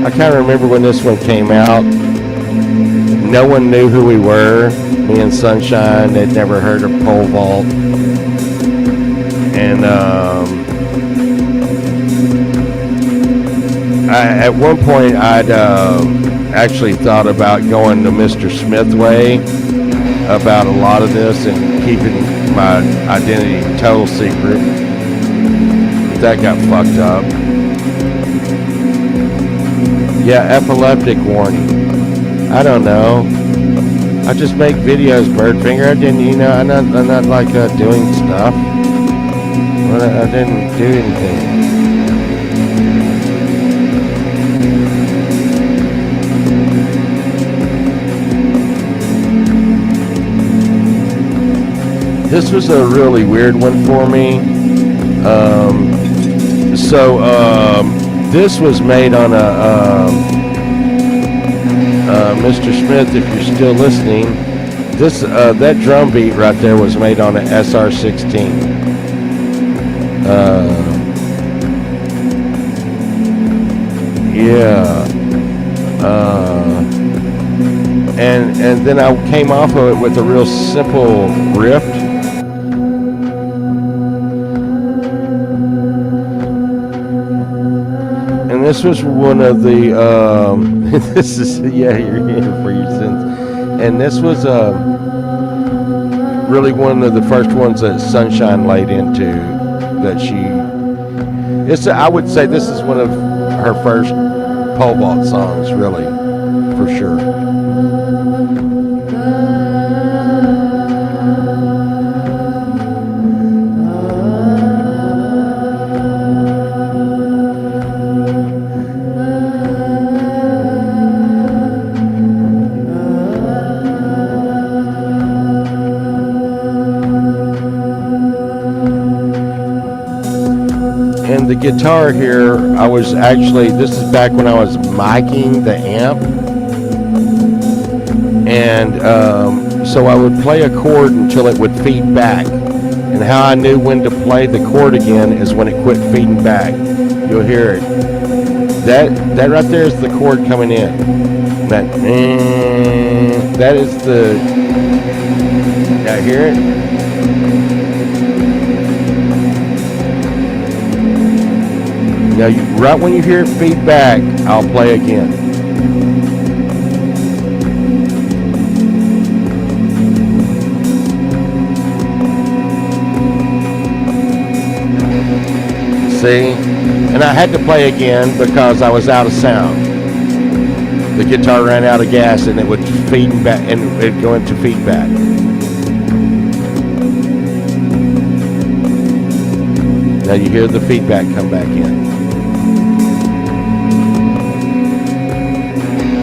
I kind of remember when this one came out. No one knew who we were. Me and Sunshine, they'd never heard of pole vault. And at one point, I'd actually thought about going the Mr. Smith way about a lot of this and keeping my identity total secret. That got fucked up. Yeah, epileptic warning. I don't know. I just make videos, Birdfinger. I didn't, you know, I'm not like doing stuff. I didn't do anything. This was a really weird one for me. This was made on a Mr. Smith, if you're still listening. This that drum beat right there was made on an SR16. And then I came off of it with a real simple riff. And this was one of the this is, yeah, you're here for your sins. And this was really one of the first ones that Sunshine laid into. That she, it's I would say this is one of her first pole vault songs, really, for sure. And the guitar here, I was actually, this is back when I was miking the amp. And so I would play a chord until it would feed back. And how I knew when to play the chord again is when it quit feeding back. You'll hear it. That right there is the chord coming in. That is the. Now hear it. Now, right when you hear it feed back, I'll play again. See? And I had to play again because I was out of sound. The guitar ran out of gas and it would feed back, and it would go into feedback. Now you hear the feedback come back in.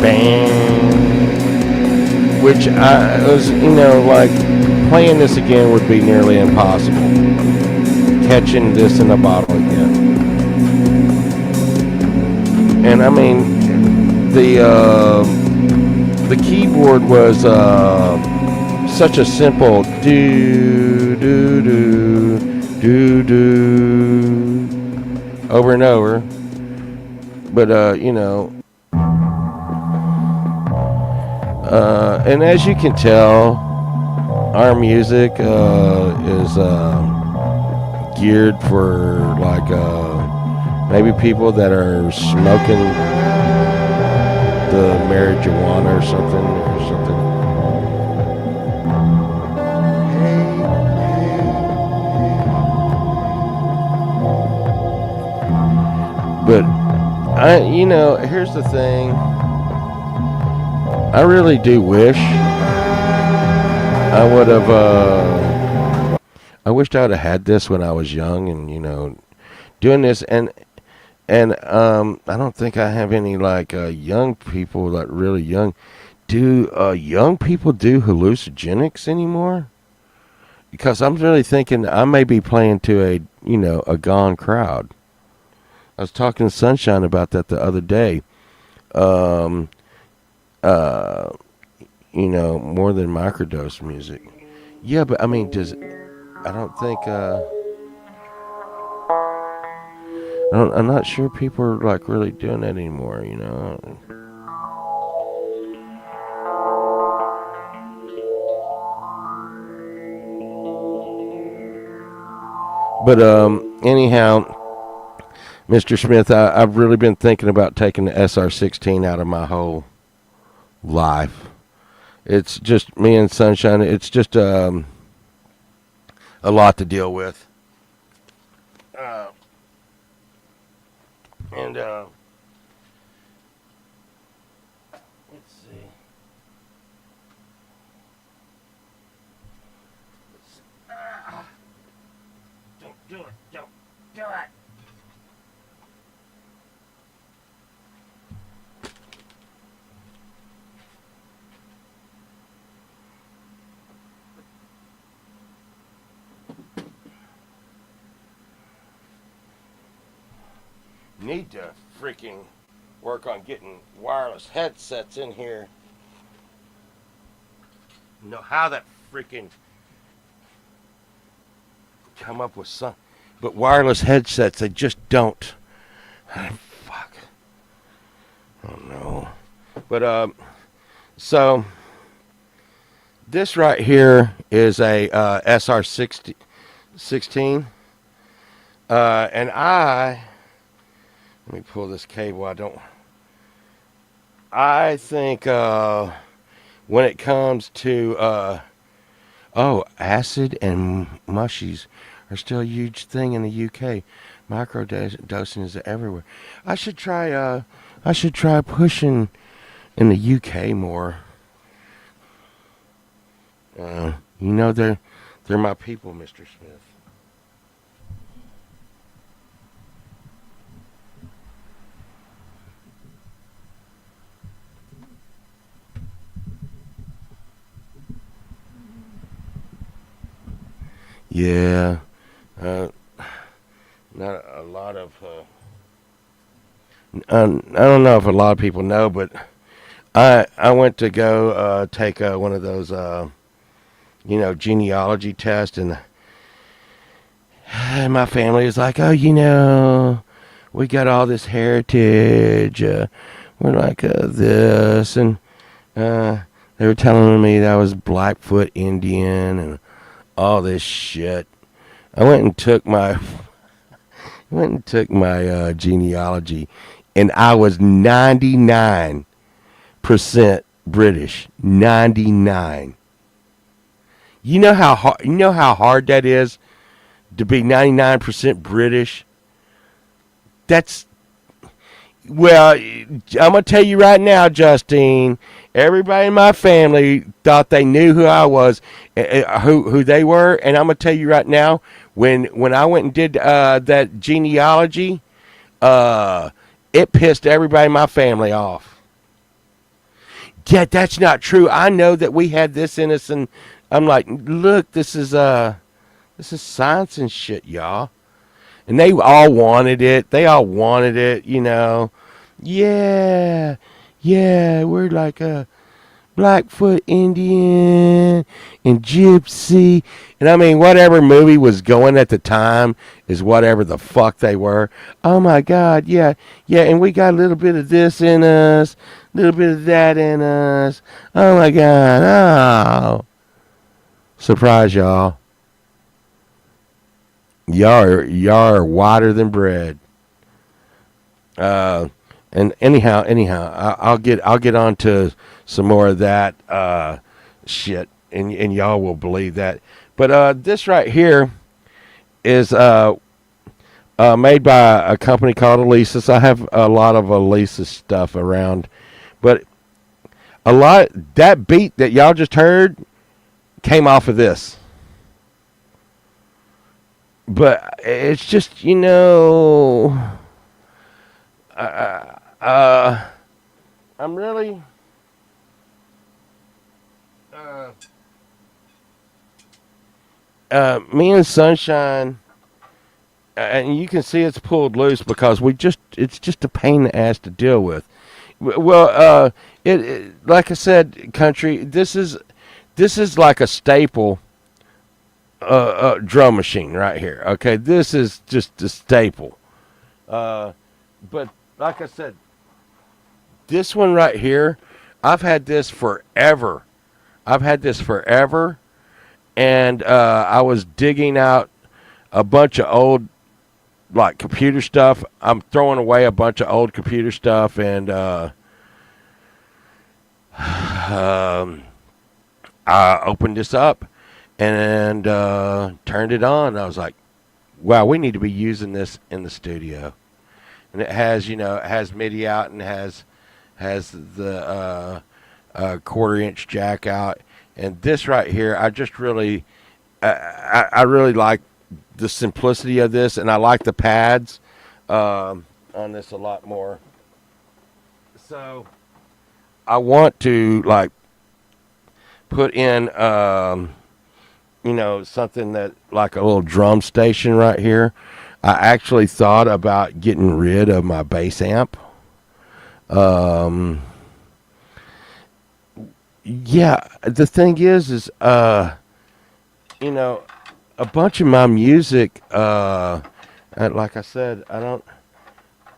Bang. Which I was, like playing this again would be nearly impossible. Catching this in a bottle again. And I mean, the keyboard was such a simple do do do do do over and over. But and as you can tell, our music is geared for like maybe people that are smoking the marijuana or something. But here's the thing. I really do wish I would have. I wished I would have had this when I was young, and doing this, and I don't think I have any like young people that really young. Do young people do hallucinogenics anymore? Because I'm really thinking I may be playing to a gone crowd. I was talking to Sunshine about that the other day. Uh, more than microdose music. Yeah, but I mean, I don't think. I'm not sure people are like really doing that anymore. But anyhow, Mr. Smith, I've really been thinking about taking the SR16 out of my whole life. It's just me and Sunshine. It's just a lot to deal with. And let's see. Don't do it. Don't do it. Need to freaking work on getting wireless headsets in here. Know how that freaking come up with some, but wireless headsets, they just don't. Fuck. Oh no. But so this right here is a SR16, and let me pull this cable. I think when it comes to Oh, acid and mushies are still a huge thing in the UK. Microdosing is everywhere. I should try. I should try pushing in the UK more. You know they're my people, Mr. Smith. Yeah. Uh, Not a lot of. I don't know if a lot of people know, but I went to go take one of those genealogy tests, and my family was like, oh, we got all this heritage. We're like this, and uh, they were telling me that I was Blackfoot Indian and all this shit. I went and took my genealogy, and I was 99% British. 99. You know how hard that is to be 99% British. That's Well, I'm gonna tell you right now, Justine. Everybody in my family thought they knew who I was, who they were, and I'm gonna tell you right now. When I went and did that genealogy, uh, it pissed everybody in my family off. Yeah, that's not true. I know that we had this in us, and I'm like, look, this is science and shit, y'all. And they all wanted it. They all wanted it, Yeah, yeah, we're like a Blackfoot Indian and Gypsy. And I mean, whatever movie was going at the time is whatever the fuck they were. Oh my God, yeah, yeah, and we got a little bit of this in us, a little bit of that in us. Oh my God, oh. Surprise, y'all. Y'all are whiter than bread. Uh, and anyhow, I'll get on to some more of that shit, and y'all will believe that. But this right here is made by a company called Elisa's. I have a lot of Elisa's stuff around, but a lot that beat that y'all just heard came off of this. But it's just uh, uh, I'm really uh, me and Sunshine, and you can see it's pulled loose because it's just a pain in the ass to deal with. Well, it like I said, country. This is like a staple drum machine right here. Okay, this is just a staple. Uh, but like I said, this one right here, I've had this forever. I've had this forever, and I was digging out a bunch of old like computer stuff. I'm throwing away a bunch of old computer stuff, and um, I opened this up and turned it on. I was like, "Wow, we need to be using this in the studio." And it has, it has MIDI out and has the quarter-inch jack out. And this right here, I just really, I really like the simplicity of this, and I like the pads on this a lot more. So I want to like put in, something that like a little drum station right here. I actually thought about getting rid of my bass amp. Um, yeah, the thing is, you know, a bunch of my music, like I said, I don't.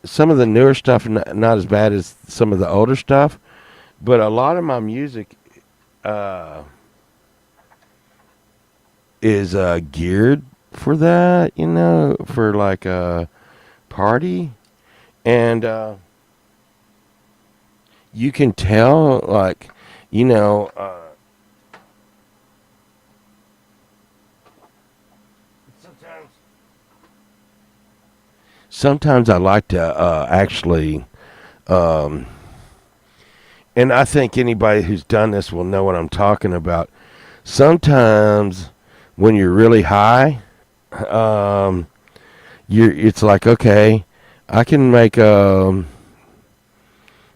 Some of the newer stuff not as bad as some of the older stuff, but a lot of my music uh, is geared for that, for like a party, and you can tell, like, you know, sometimes I like to actually, um, and I think anybody who's done this will know what I'm talking about. Sometimes when you're really high, um, it's like, okay, I can make so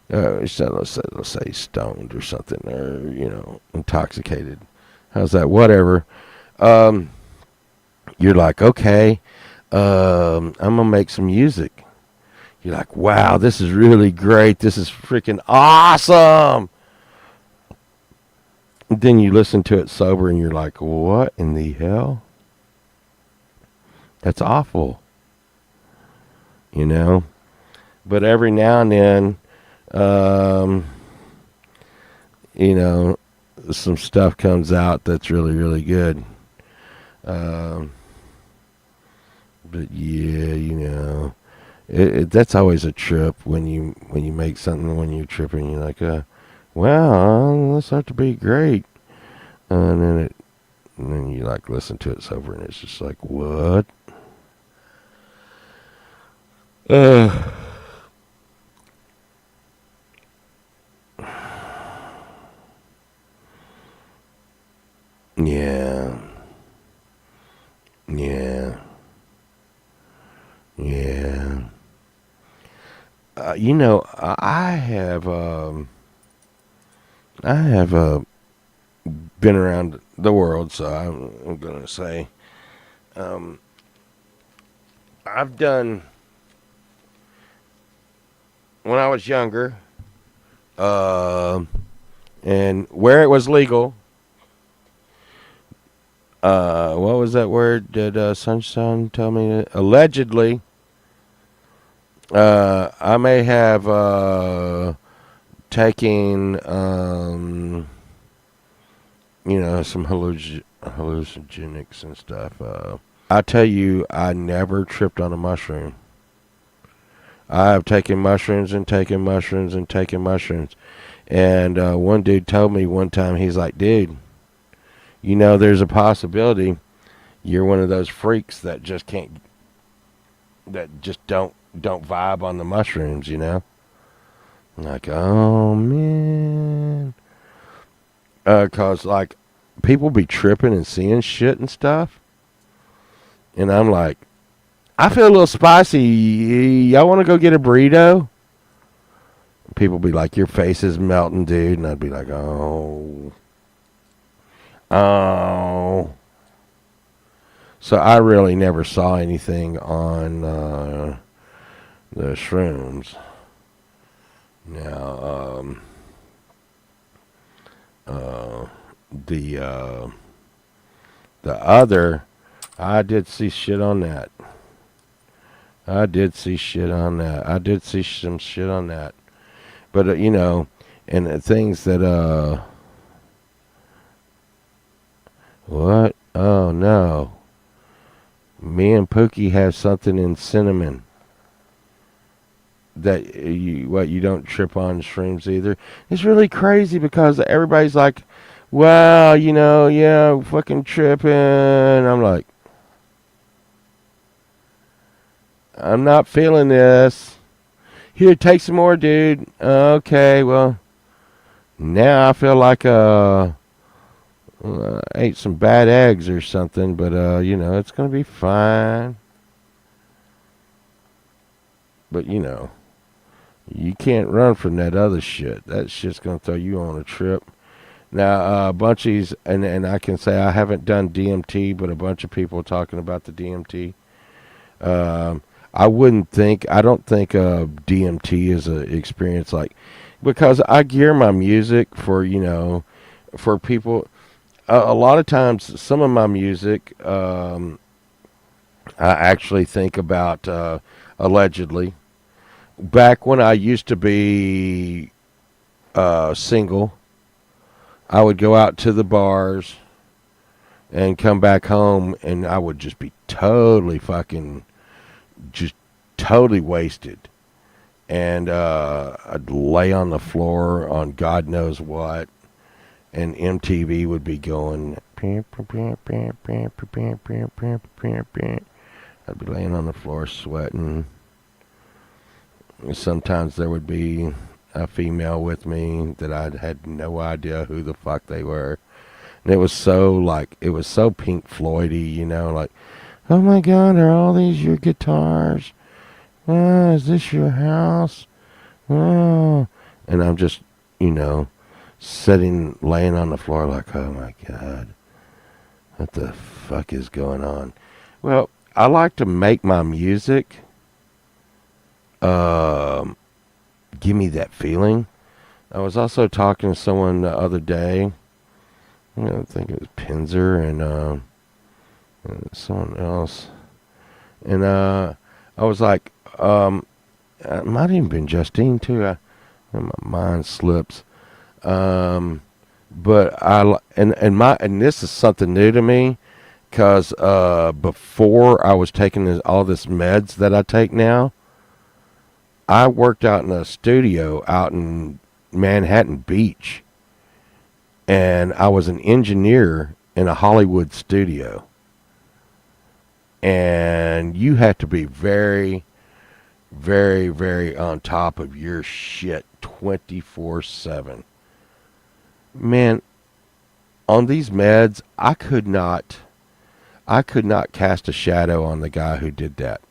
let's say stoned or something, or intoxicated. How's that? Whatever. Um, you're like, okay, I'm gonna make some music. You're like, wow, this is really great. This is freaking awesome. Then you listen to it sober, and you're like, what in the hell? That's awful, you know. But every now and then, um, you know, some stuff comes out that's really, really good. Um, but yeah, that's always a trip when you make something when you're tripping. You're like, wow, this ought to be great, and then you like listen to it sober, and it's just like, what? Uh, yeah, yeah, yeah. I have been around the world, so I'm gonna say, um, I've done when I was younger, uh, and where it was legal. What was that word? Did Sunshine tell me? Allegedly, I may have taken, some hallucinogenics and stuff. I tell you, I never tripped on a mushroom. I have taken mushrooms and taken mushrooms and taken mushrooms. And one dude told me one time, he's like, dude, there's a possibility you're one of those freaks that just can't, that just don't vibe on the mushrooms. I'm like, oh man. 'Cause like people be tripping and seeing shit and stuff. And I'm like, I feel a little spicy. Y'all want to go get a burrito? People be like, your face is melting, dude. And I'd be like, oh. Oh. So I really never saw anything on the shrooms. Now, uh, the uh, the other, I did see shit on that. I did see shit on that. I did see some shit on that. But and the things that what? Oh no. Me and Pookie have something in cinnamon that you don't trip on shrooms either. It's really crazy because everybody's like, well, yeah, fucking tripping. I'm like, I'm not feeling this. Here, take some more, dude. Okay, well, now I feel like ate some bad eggs or something, but it's gonna be fine. But you can't run from that other shit. That shit's gonna throw you on a trip. Now, bunchies, and I can say I haven't done DMT, but a bunch of people are talking about the DMT. Um, I don't think DMT is an experience like, because I gear my music for people. A lot of times, some of my music, I actually think about, allegedly. Back when I used to be single, I would go out to the bars and come back home, and I would just be totally fucking, just totally wasted. And I'd lay on the floor on God knows what, and MTV would be going. I'd be laying on the floor sweating. sometimes there would be a female with me that I had no idea who the fuck they were. And it was so like it was so Pink Floydy, like, oh my God, are all these your guitars? Is this your house? Oh, and I'm just, you know, laying on the floor like, oh my God, what the fuck is going on? Well, I like to make my music um, give me that feeling. I was also talking to someone the other day. I think it was Pinzer and someone else. And I was like, it might have even been Justine too. My mind slips. But and this is something new to me, cause before I was taking all this meds that I take now, I worked out in a studio out in Manhattan Beach, and I was an engineer in a Hollywood studio. And you have to be very, very, very on top of your shit 24/7. Man, on these meds, I could not cast a shadow on the guy who did that.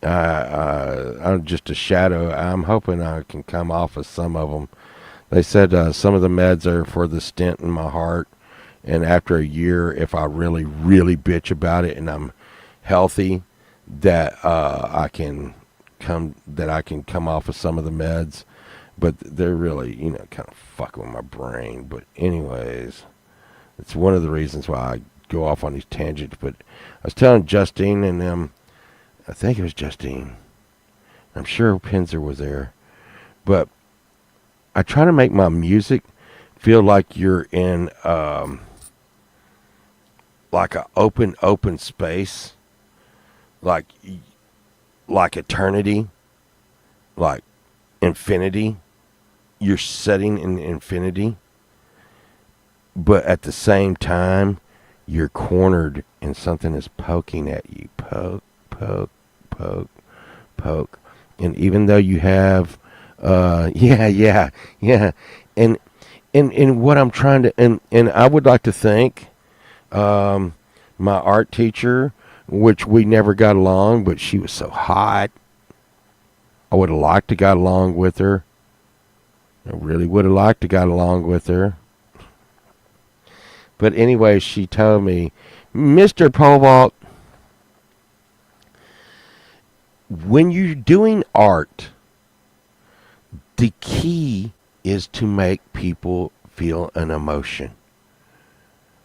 I'm just a shadow. I'm hoping I can come off of some of them. They said some of the meds are for the stent in my heart, and after a year, if I really, really bitch about it and I'm healthy, that I can come off of some of the meds. But they're really, kind of fucking with my brain. But anyways, it's one of the reasons why I go off on these tangents. But I was telling Justine and them, I think it was Justine. I'm sure Pinzer was there. But I try to make my music feel like you're in like an open space, like eternity, like infinity. You're setting in infinity, but at the same time, you're cornered and something is poking at you. Poke, poke, poke, poke. And even though you have, yeah. And what I'm trying to, and I would like to thank my art teacher, which we never got along, but she was so hot. I would have liked to got along with her. I really would have liked to got along with her. But anyway, she told me, Mr. Povalt, when you're doing art, the key is to make people feel an emotion.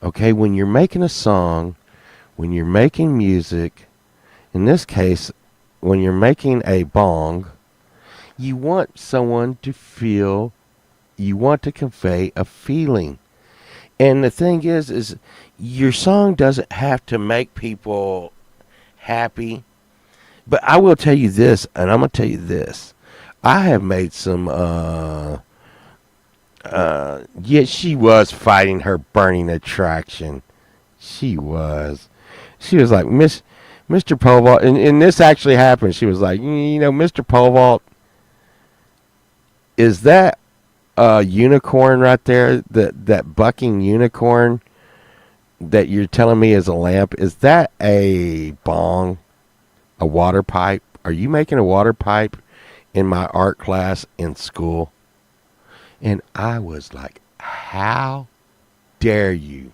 Okay, when you're making a song, when you're making music, in this case, when you're making a bong, you want someone to feel, you want to convey a feeling. And the thing is your song doesn't have to make people happy. But I will tell you this, and I'm going to tell you this. I have made some, yeah, she was fighting her burning attraction. She was. She was like, Mr. Povalt, and this actually happened. She was like, Mr. Povalt, is that a unicorn right there? That bucking unicorn that you're telling me is a lamp? Is that a bong? A water pipe? Are you making a water pipe in my art class in school? And I was like, how dare you?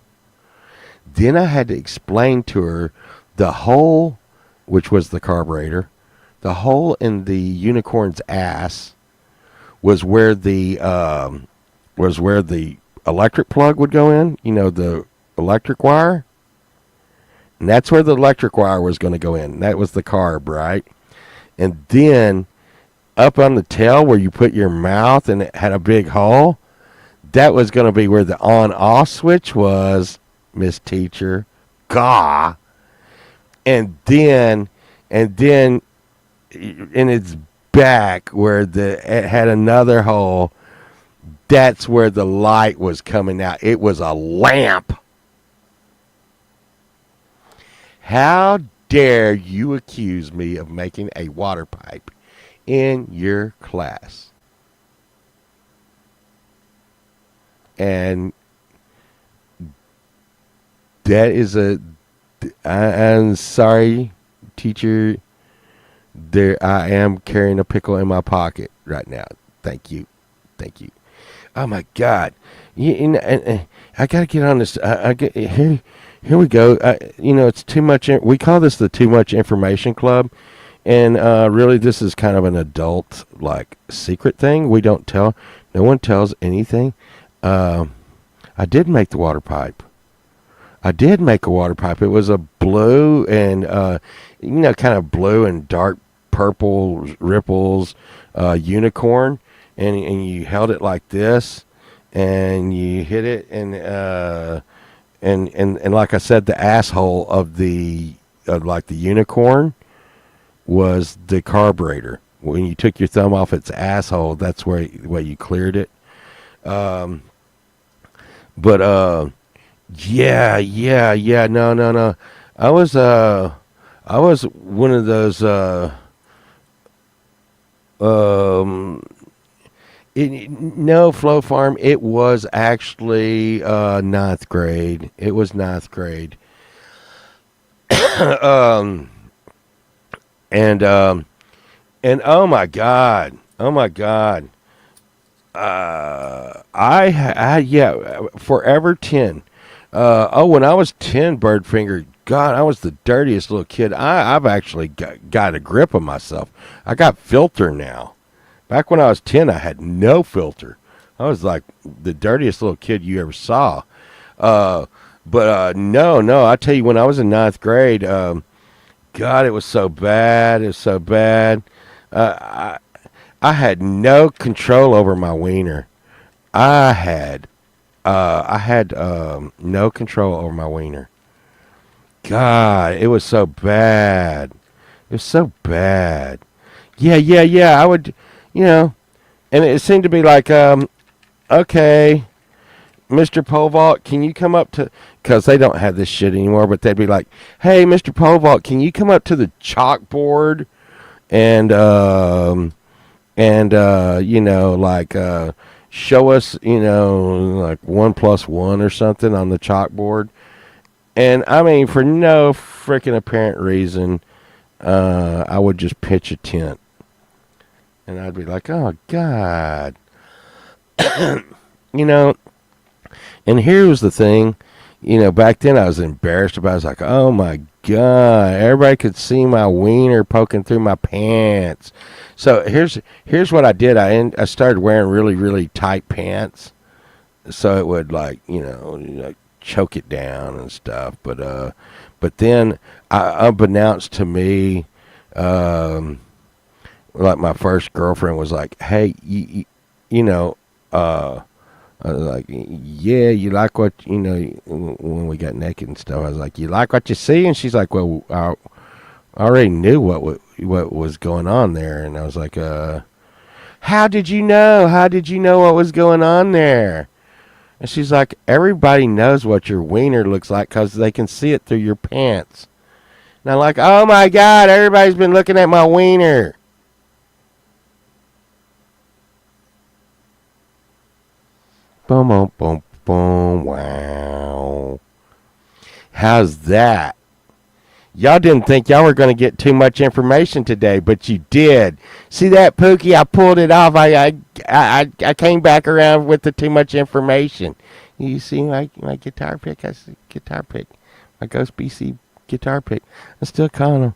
Then I had to explain to her the hole, which was the carburetor, the hole in the unicorn's ass was where the electric plug would go in. The electric wire. And that's where the electric wire was going to go in. That was the carb, right? And then up on the tail where you put your mouth and it had a big hole, that was going to be where the on-off switch was, Miss Teacher. Gah. And then in its back where it had another hole, that's where the light was coming out. It was a lamp. How dare you accuse me of making a water pipe in your class. And that is I'm sorry, teacher. There, I am carrying a pickle in my pocket right now. Thank you. Thank you. Oh my God! And I gotta get on this. I get here. Here we go. It's too much. We call this the Too Much Information Club, and really, this is kind of an adult like secret thing. We don't tell. No one tells anything. I did make the water pipe. I did make a water pipe. It was a blue and kind of blue and dark purple ripples unicorn, and you held it like this, and you hit it, and like I said, the asshole of the like the unicorn was the carburetor. When you took your thumb off its asshole, that's where you cleared it. But yeah. No. I was one of those no, Flow Farm. It was actually ninth grade. It was ninth grade. um, and oh my god, yeah, Forever 10. When I was 10, Birdfinger, God, I was the dirtiest little kid. I've actually got a grip on myself. I got filter now. Back when I was 10, I had no filter. I was like the dirtiest little kid you ever saw. But no, I tell you, when I was in ninth grade, God, it was so bad. It was so bad. I had no control over my wiener. I had no control over my wiener. God, it was so bad. It was so bad. Yeah. I would, and it seemed to be like, okay, Mr. Povalt, can you come up to, because they don't have this shit anymore, but they'd be like, hey, Mr. Povalt, can you come up to the chalkboard and show us, like 1 + 1 or something on the chalkboard. And I mean, for no freaking apparent reason, I would just pitch a tent. And I'd be like, oh, God. And here was the thing. Back then I was embarrassed about it. I was like, oh, my God. Everybody could see my wiener poking through my pants. So here's what I did. I started wearing really, really tight pants. So it would, like choke it down and stuff. But then, unbeknownst to me, like my first girlfriend was like, hey, I was like, yeah, you like what, when we got naked and stuff, I was like, you like what you see? And she's like, well, I already knew what was going on there. And I was like, how did you know? How did you know what was going on there? And she's like, everybody knows what your wiener looks like because they can see it through your pants. And I'm like, oh my God, everybody's been looking at my wiener. Boom, boom, boom, boom, wow. How's that? Y'all didn't think y'all were going to get too much information today, but you did. See that, Pookie? I pulled it off. I came back around with the too much information. You see my guitar pick? I see guitar pick. My Ghost BC guitar pick. I'm still calling them.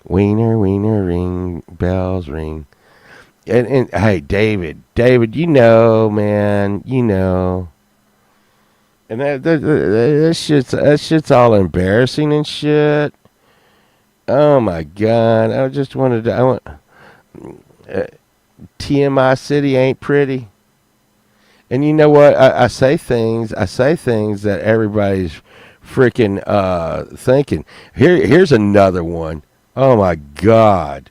Wiener, wiener, ring, bells ring. And hey, David, man, and that shit's all embarrassing and shit. Oh my God, TMI City ain't pretty. And you know what? I say things that everybody's freaking thinking. Here's another one. Oh my God.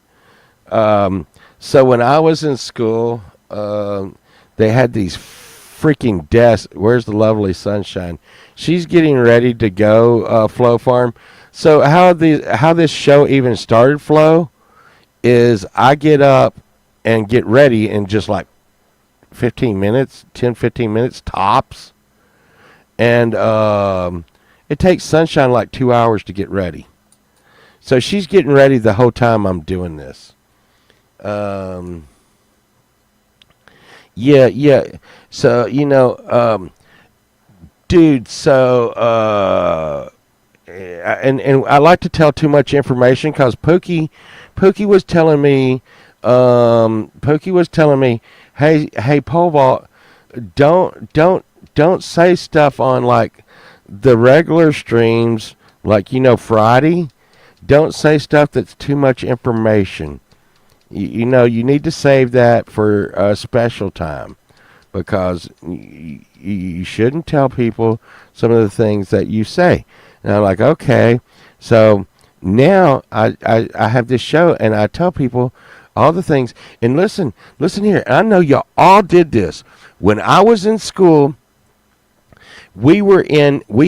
So when I was in school, they had these freaking desks. Where's the lovely sunshine? She's getting ready to go, Flow Farm. So how this show even started, Flo, is I get up and get ready in just like 15 minutes, 10, 15 minutes tops. And it takes Sunshine like 2 hours to get ready. So she's getting ready the whole time I'm doing this. Um, yeah, yeah. So, dude, so, and I like to tell too much information because Pookie was telling me, hey, Pole Vault, don't say stuff on like the regular streams, like Friday. Don't say stuff that's too much information. You need to save that for a special time because you shouldn't tell people some of the things that you say. And I'm like, okay. So now I have this show and I tell people all the things. And listen here. I know y'all all did this. When I was in school, we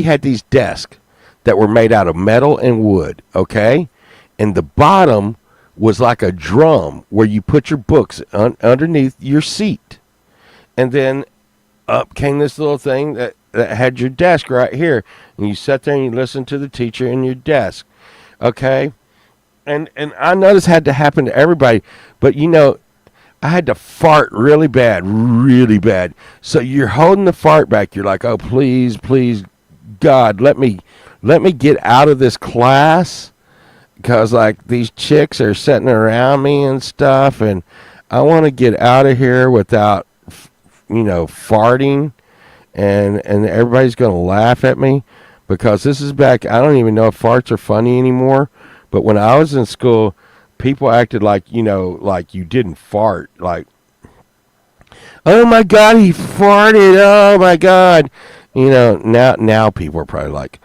had these desks that were made out of metal and wood, okay? And the bottom was like a drum where you put your books underneath your seat. And then up came this little thing that had your desk right here. And you sat there and you listened to the teacher in your desk, okay? And I know this had to happen to everybody, but I had to fart really bad, really bad. So you're holding the fart back. You're like, oh, please, please, God, let me get out of this class because like these chicks are sitting around me and stuff, and I want to get out of here without, farting, and everybody's gonna laugh at me because this is back. I don't even know if farts are funny anymore, but when I was in school, people acted like like you didn't fart, like, oh my God, he farted, oh my God. Now people are probably like,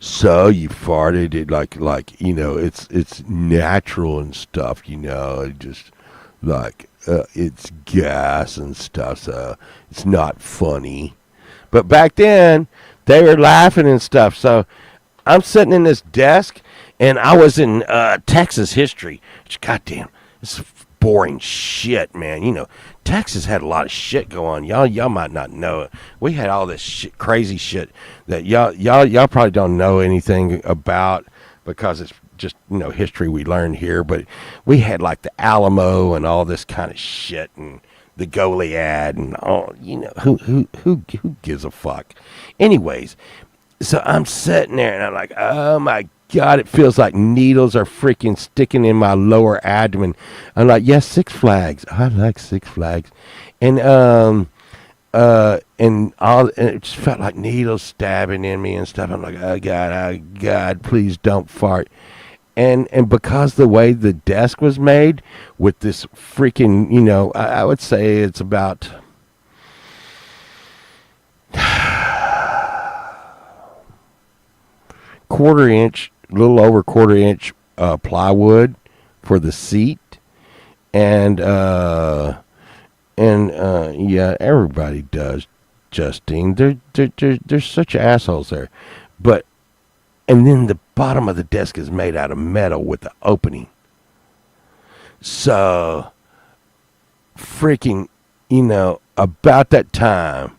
so you farted it like it's natural and stuff, just like it's gas and stuff, so it's not funny. But back then they were laughing and stuff. So I'm sitting in this desk and I was in Texas history. Goddamn, this is boring shit, man. Texas had a lot of shit go on. Y'all might not know it. We had all this shit, crazy shit that y'all probably don't know anything about because it's just history we learned here. But we had like the Alamo and all this kind of shit and the Goliad and all. Who gives a fuck? Anyways, so I'm sitting there and I'm like, oh my God, it feels like needles are freaking sticking in my lower abdomen. I'm like, yes, Six Flags. I like Six Flags. And and it just felt like needles stabbing in me and stuff. I'm like, oh God, please don't fart. And because the way the desk was made with this freaking, I would say it's about little over quarter inch plywood for the seat, and yeah, everybody does, Justine. They're such assholes there, but and then the bottom of the desk is made out of metal with the opening. So freaking, about that time,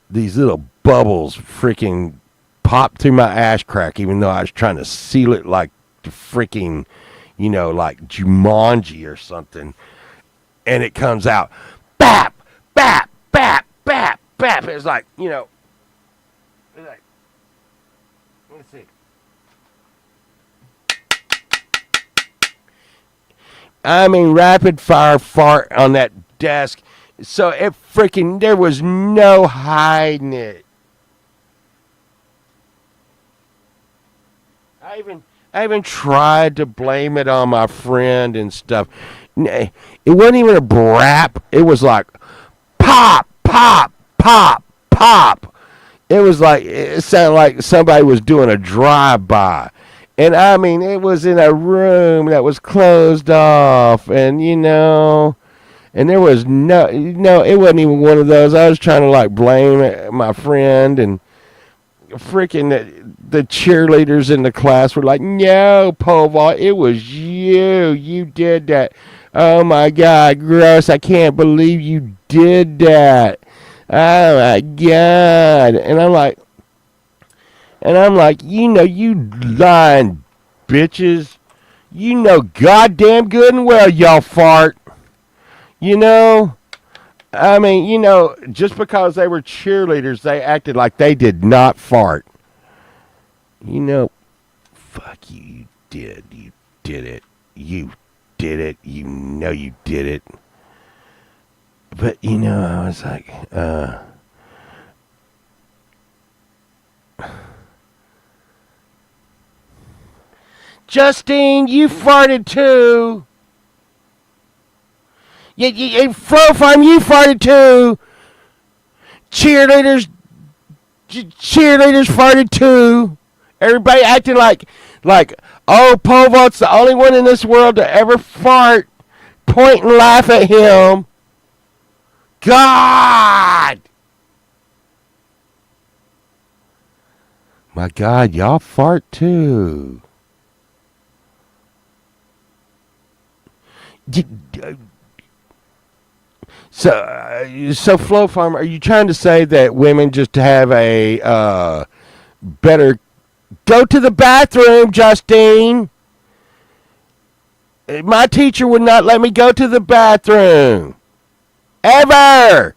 these little bubbles freaking popped through my ass crack, even though I was trying to seal it like the freaking, like Jumanji or something. And it comes out, bap, bap, bap, bap, bap. It's like, it's like, let's see. I mean, rapid fire fart on that desk. So it freaking, there was no hiding it. I even tried to blame it on my friend and stuff. It wasn't even a brap. It was like pop, pop, pop, pop. It sounded like somebody was doing a drive-by. And I mean, it was in a room that was closed off, and and there was no, it wasn't even one of those. I was trying to like blame my friend, and freaking the cheerleaders in the class were like, "No, Povol, it was you. You did that. Oh my God, gross! I can't believe you did that. Oh my God!" And I'm like, you lying bitches. You know goddamn good and well y'all fart. You know. I mean, just because they were cheerleaders, they acted like they did not fart. You know, fuck you, you did. You did it. You did it. You know you did it. But, I was like, Justine, you farted too. Fro Farm, you farted too. Cheerleaders, cheerleaders farted too. Everybody acting like, oh, Povolt's the only one in this world to ever fart. Point and laugh at him. God! My God, y'all fart too. So Flo Farm, are you trying to say that women just have a better go to the bathroom, Justine? My teacher would not let me go to the bathroom ever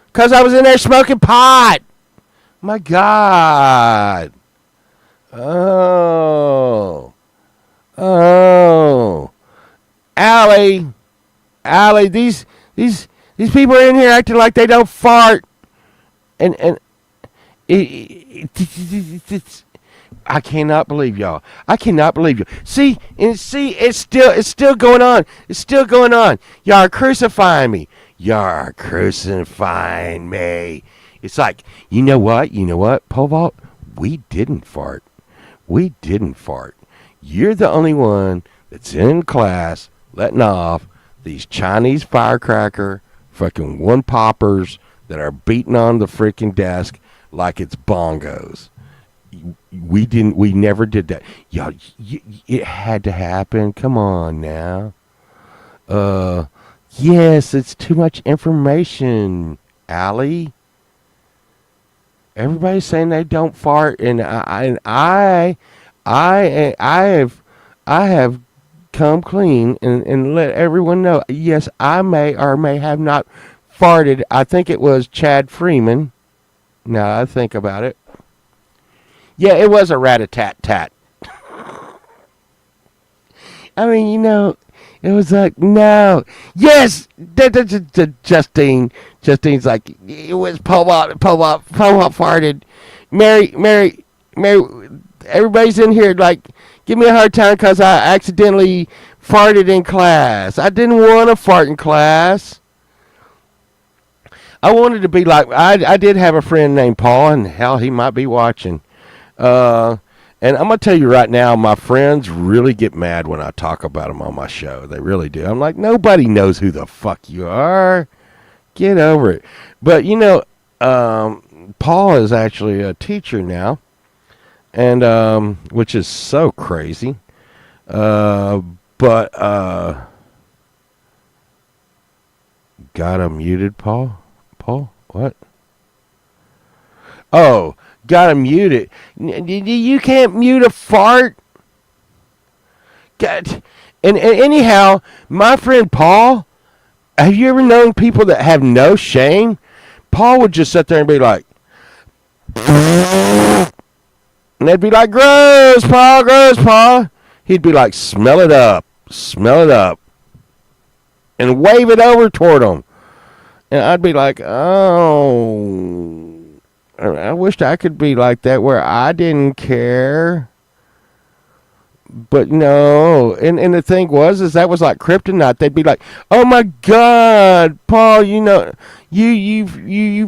because I was in there smoking pot. My God. Oh, Allie, these people are in here acting like they don't fart, and it's I cannot believe y'all. I cannot believe you. See, it's still going on. It's still going on. Y'all are crucifying me. Y'all are crucifying me. It's like, you know what, Povalt? We didn't fart. We didn't fart. You're the only one that's in class letting off these Chinese firecracker fucking one poppers that are beating on the freaking desk like it's bongos. We never did that. Y'all, it had to happen. Come on now. Yes, it's too much information, Allie. Everybody's saying they don't fart, and I have come clean and let everyone know. Yes, I may or may have not farted. I think it was Chad Freeman. Now I think about it. Yeah, it was a rat-a-tat-tat. I mean, it was like, no. Yes! Justine's like, it was Povalt farted. Mary, everybody's in here, like, give me a hard time because I accidentally farted in class. I didn't want to fart in class. I wanted to be like, I did have a friend named Paul, and hell, he might be watching. And I'm going to tell you right now, my friends really get mad when I talk about them on my show. They really do. I'm like, nobody knows who the fuck you are. Get over it. But, Paul is actually a teacher now, and which is so crazy. But got him muted, Paul? Paul? What? Oh, got him muted. You can't mute a fart. God. And anyhow, my friend Paul, have you ever known people that have no shame? Paul would just sit there and be like, and they'd be like, gross, Paul. He'd be like, smell it up, and wave it over toward them. And I'd be like, oh, I wished I could be like that where I didn't care. But no, and the thing is that was like kryptonite. They'd be like, "Oh my God, Paul, you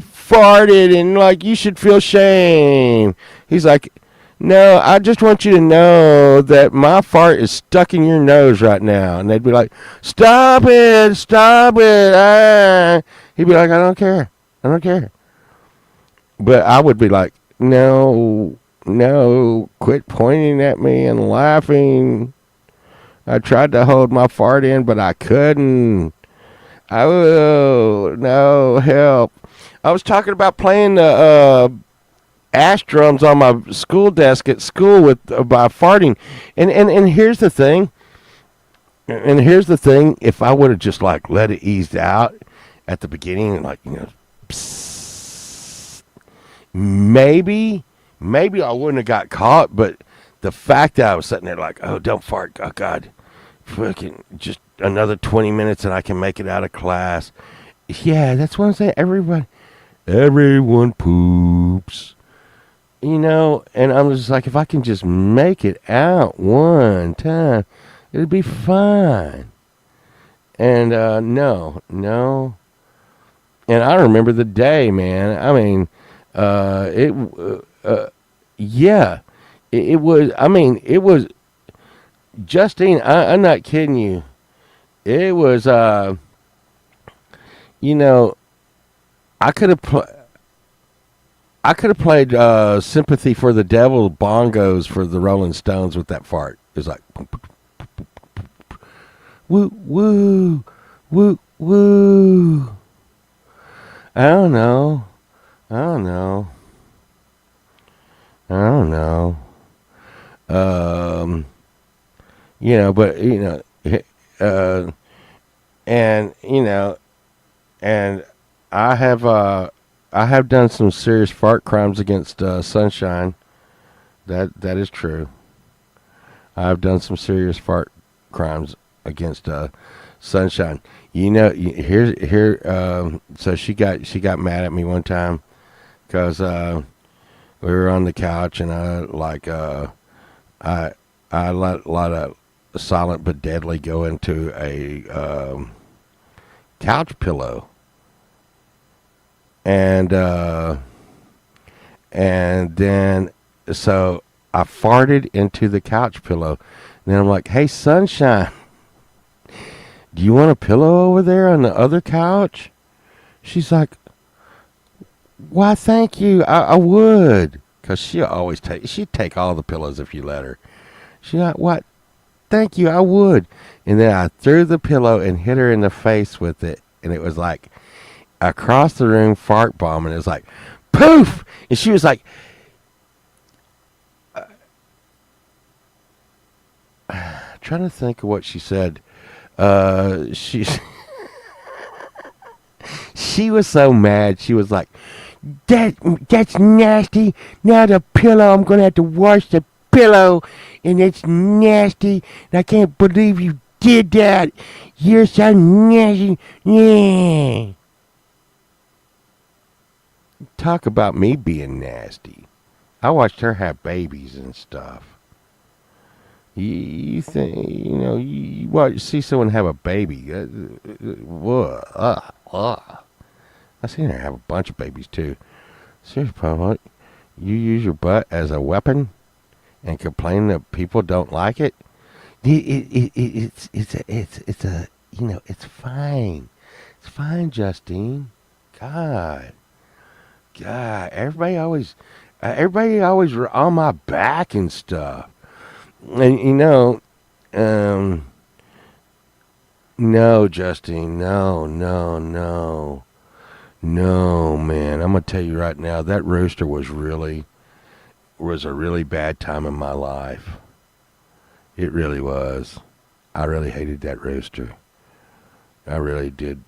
farted, and like you should feel shame." He's like, "No, I just want you to know that my fart is stuck in your nose right now." And they'd be like, "Stop it!" Ah. He'd be like, I don't care." But I would be like, "No, no, quit pointing at me and laughing. I tried to hold my fart in, but I couldn't. Oh, no, help. I was talking about playing the ash drums on my school desk at school with by farting. And here's the thing. And here's the thing. If I would have just like let it ease out at the beginning, like, psst, maybe I wouldn't have got caught. But the fact that I was sitting there like, oh, don't fart. Oh, God. Fucking just another 20 minutes and I can make it out of class. Yeah, that's what I'm saying. Everyone poops. And I'm just like, if I can just make it out one time, it'll be fine. And no. And I remember the day, man. I mean, yeah, it was. I mean, it was. Justine, I'm not kidding you. It was, you know, I could have played "Sympathy for the Devil" bongos for the Rolling Stones with that fart. It was like, woo woo woo woo. I don't know. I don't know. I don't know. But and and I have done some serious fart crimes against Sunshine. That is true. I've done some serious fart crimes against Sunshine. So she got mad at me one time because we were on the couch and I let a lot of silent but deadly go into a couch pillow, and then so I farted into the couch pillow. And then I'm like, "Hey, Sunshine, do you want a pillow over there on the other couch?" She's like, "Why, thank you. I would." Because she'd take all the pillows if you let her. She's like, "What? Thank you, I would." And then I threw the pillow and hit her in the face with it. And it was like across the room fart bomb. And it was like, poof. And she was like, trying to think of what she said. She she was so mad. She was like, that's nasty. Now the pillow, I'm going to have to wash the pillow. And it's nasty. And I can't believe you did that. You're so nasty. Yeah. Talk about me being nasty. I watched her have babies and stuff. You think, you see someone have a baby. I seen her have a bunch of babies too. Seriously, Paul, you use your butt as a weapon and complain that people don't like it? It's fine. It's fine, Justine. God, everybody always on my back and stuff. And no, Justine, no, man. I'm gonna tell you right now, that rooster was a really bad time in my life. It really was. I really hated that rooster. I really did.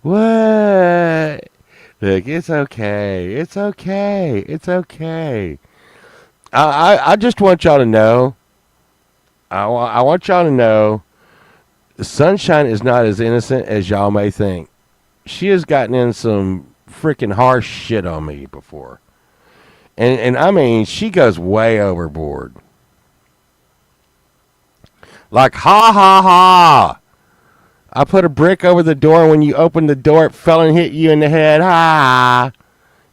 What? Look, it's okay. It's okay. It's okay. I just want y'all to know. I want y'all to know. Sunshine is not as innocent as y'all may think. She has gotten in some freaking harsh shit on me before. And I mean, she goes way overboard. Like, ha ha ha. I put a brick over the door, and when you opened the door, it fell and hit you in the head. Ha!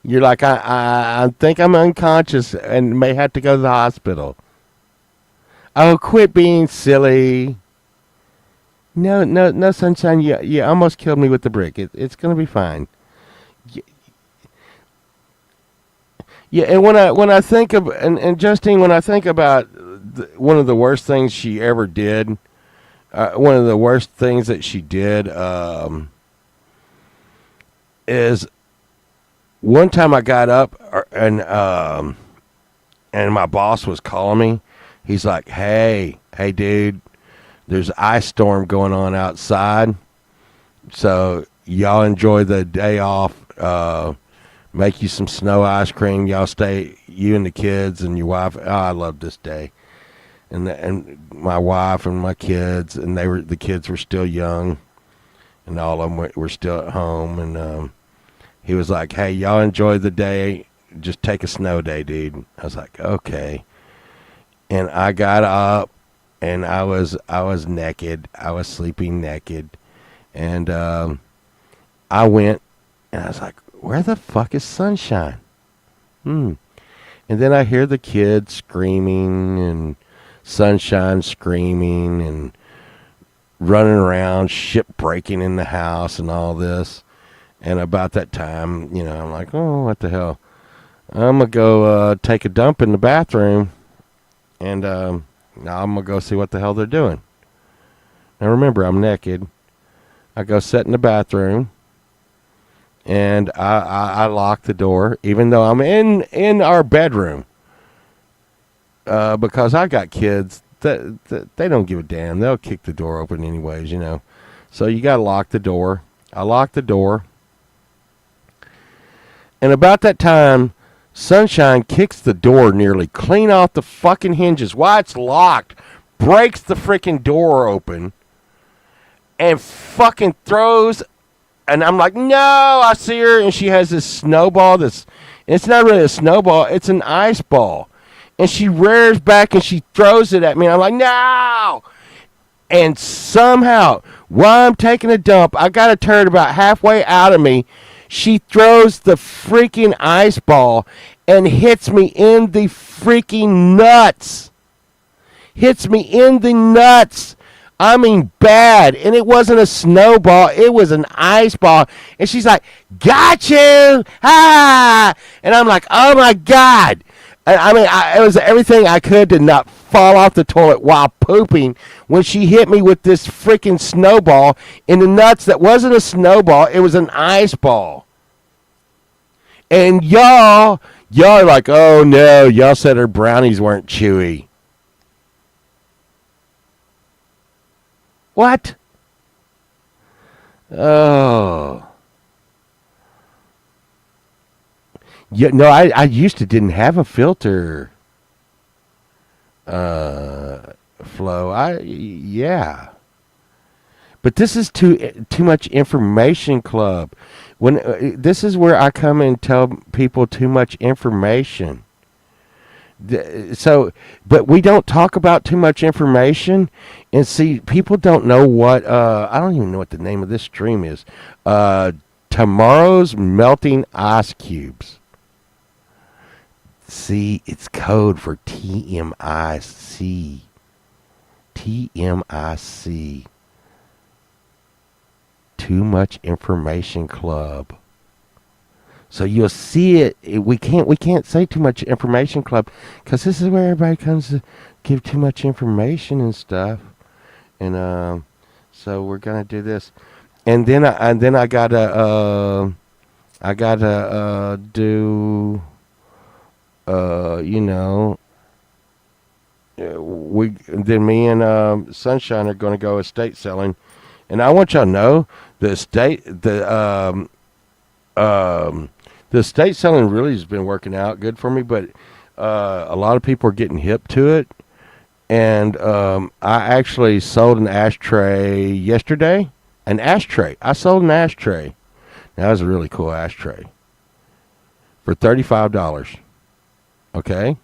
You're like, I think I'm unconscious and may have to go to the hospital. Oh, quit being silly. No, no, no, sunshine. You almost killed me with the brick. It's gonna be fine. Y- Yeah, and when I think of and Justine, when I think about one of the worst things she ever did, one of the worst things that she did is one time I got up and my boss was calling me. He's like, hey, dude, there's an ice storm going on outside. So y'all enjoy the day off. Make you some snow ice cream. Y'all stay, you and the kids and your wife. Oh, I love this day. And my wife and my kids, and the kids were still young, and all of them were still at home. And he was like, hey, y'all enjoy the day. Just take a snow day, dude. I was like, okay. And I got up, and I was naked. I was sleeping naked, and I went, and I was like, where the fuck is Sunshine? And then I hear the kids screaming and Sunshine screaming and running around, shit breaking in the house and all this. And about that time, I'm like, oh, what the hell? I'm going to go take a dump in the bathroom, and now I'm going to go see what the hell they're doing. Now remember, I'm naked. I go sit in the bathroom, and I lock the door, even though I'm in our bedroom, because I got kids that they don't give a damn. They'll kick the door open anyways. So you got to lock the door. I lock the door, and about that time, Sunshine kicks the door nearly clean off the fucking hinges while it's locked, breaks the freaking door open, and fucking throws. And I'm like, no, I see her, and she has this snowball it's not really a snowball, it's an ice ball. And she rears back and she throws it at me, and I'm like, no! And somehow, while I'm taking a dump, I got a turd about halfway out of me. She throws the freaking ice ball and hits me in the freaking nuts. Hits me in the nuts. I mean, bad. And it wasn't a snowball. It was an ice ball. And she's like, got you. Ah. And I'm like, oh, my God. I mean, it was everything I could to not fall off the toilet while pooping when she hit me with this freaking snowball in the nuts that wasn't a snowball. It was an ice ball. And y'all are like, oh, no. Y'all said her brownies weren't chewy. What? Oh. Yeah, no, I used to didn't have a filter. Flow. Yeah. But this is too much information club. When this is where I come and tell people too much information. So, but we don't talk about too much information, and see, people don't know what. I don't even know what the name of this stream is. Tomorrow's melting ice cubes. See, it's code for TMIC. TMIC. Too much information club. So you'll see it. We can't say too much information club, because this is where everybody comes to give too much information and stuff. And so we're gonna do this, and then I gotta do me and Sunshine are gonna go estate selling, and I want y'all to know the estate selling really has been working out good for me, but a lot of people are getting hip to it. And I actually sold an ashtray yesterday. An ashtray. I sold an ashtray. That was a really cool ashtray. For $35. Okay?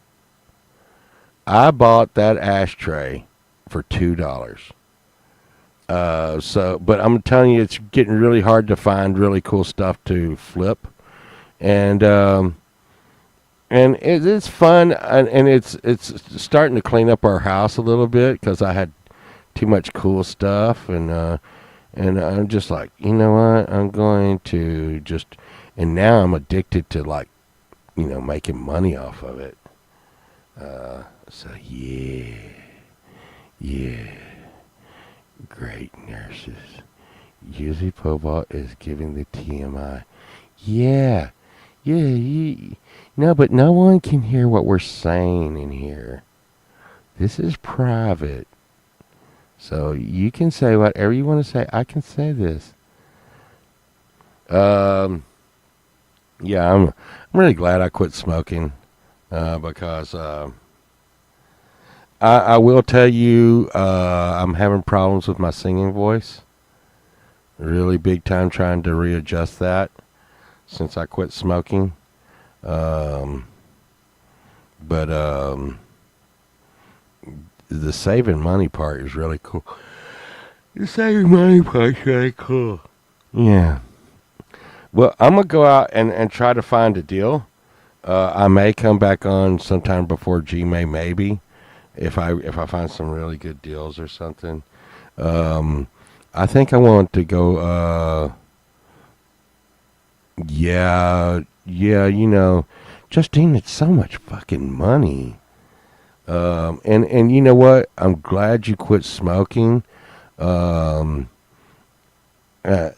I bought that ashtray for $2. But I'm telling you, it's getting really hard to find really cool stuff to flip. And and it's fun, and it's starting to clean up our house a little bit because I had too much cool stuff, and I'm just like, you know what, I'm going to just, and now I'm addicted to like, making money off of it. So yeah, yeah, great nurses. Usually Pobot is giving the TMI. Yeah, yeah, no, but no one can hear what we're saying in here. This is private. So you can say whatever you want to say. I can say this. Um, yeah, I'm really glad I quit smoking because I will tell you I'm having problems with my singing voice. Really big time trying to readjust that since I quit smoking. Um, but the saving money part is really cool. The saving money part's really cool. Yeah. Well, I'm gonna go out and try to find a deal. I may come back on sometime before G May, maybe if I find some really good deals or something. Um, I think I want to go. Yeah, yeah. Justine, it's so much fucking money. And you know what? I'm glad you quit smoking. Um, uh,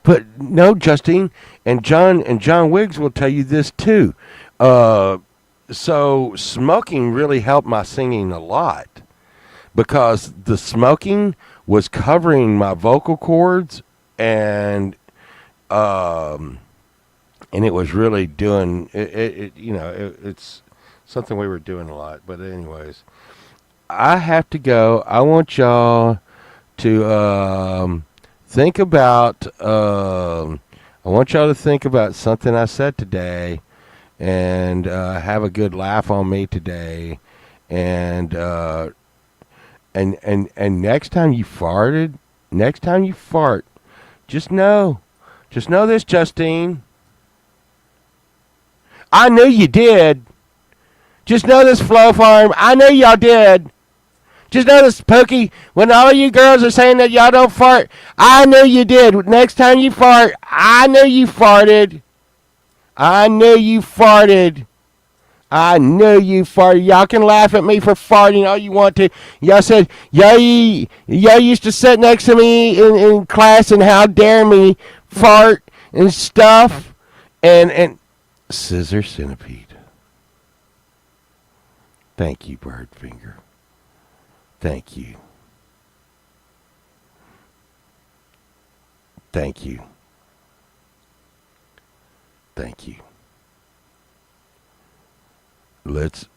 but no, Justine and John Wiggs will tell you this too. Uh, so smoking really helped my singing a lot because the smoking was covering my vocal cords and um and it was really doing it's something we were doing a lot. But anyways, I have to go. I want y'all to think about. I want y'all to think about something I said today, and have a good laugh on me today. And and next time you fart, just know this, Justine. I knew you did. Just know this, Flow Farm. I knew y'all did. Just notice, Pokey, when all you girls are saying that y'all don't fart, I knew you did. Next time you fart, I knew you farted. I knew you farted. I knew you farted. Y'all can laugh at me for farting all you want to. Y'all said, y'all used to sit next to me in class and how dare me fart and stuff. And scissor centipede. Thank you, Birdfinger. Thank you. Thank you. Thank you. Let's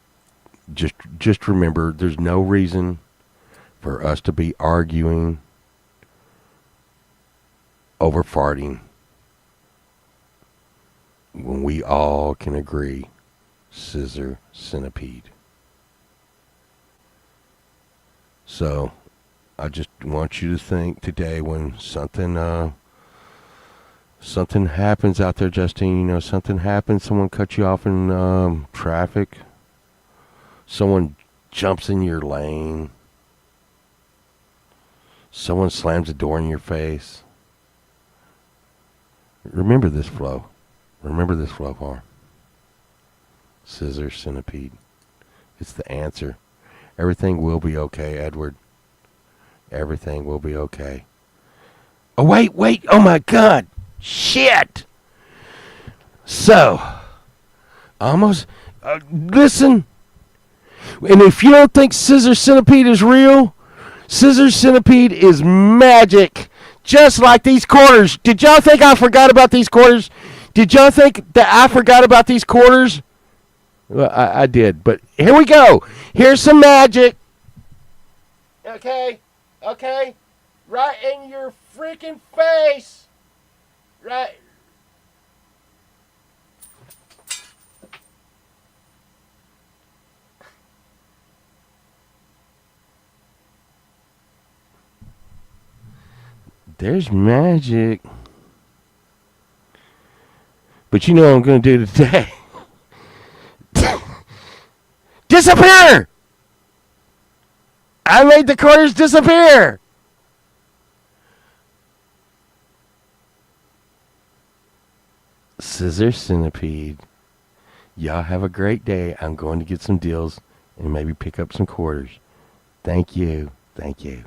just remember there's no reason for us to be arguing over farting when we all can agree scissor centipede. So I just want you to think today when something happens out there, Justine, something happens, someone cuts you off in traffic, someone jumps in your lane, someone slams a door in your face. Remember this, Flo. Remember this, Flo Farm. Scissor centipede. It's the answer. Everything will be okay, Edward. Everything will be okay. Oh, wait. Oh, my God. Shit. So, almost, listen. And if you don't think Scissor Centipede is real, Scissor Centipede is magic. Just like these quarters. Did y'all think I forgot about these quarters? Did y'all think that I forgot about these quarters? Well, I did, but here we go. Here's some magic. Okay. Right in your freaking face. Right. There's magic. But you know what I'm going to do today? disappear! I made the quarters disappear! Scissor Centipede. Y'all have a great day. I'm going to get some deals and maybe pick up some quarters. Thank you. Thank you.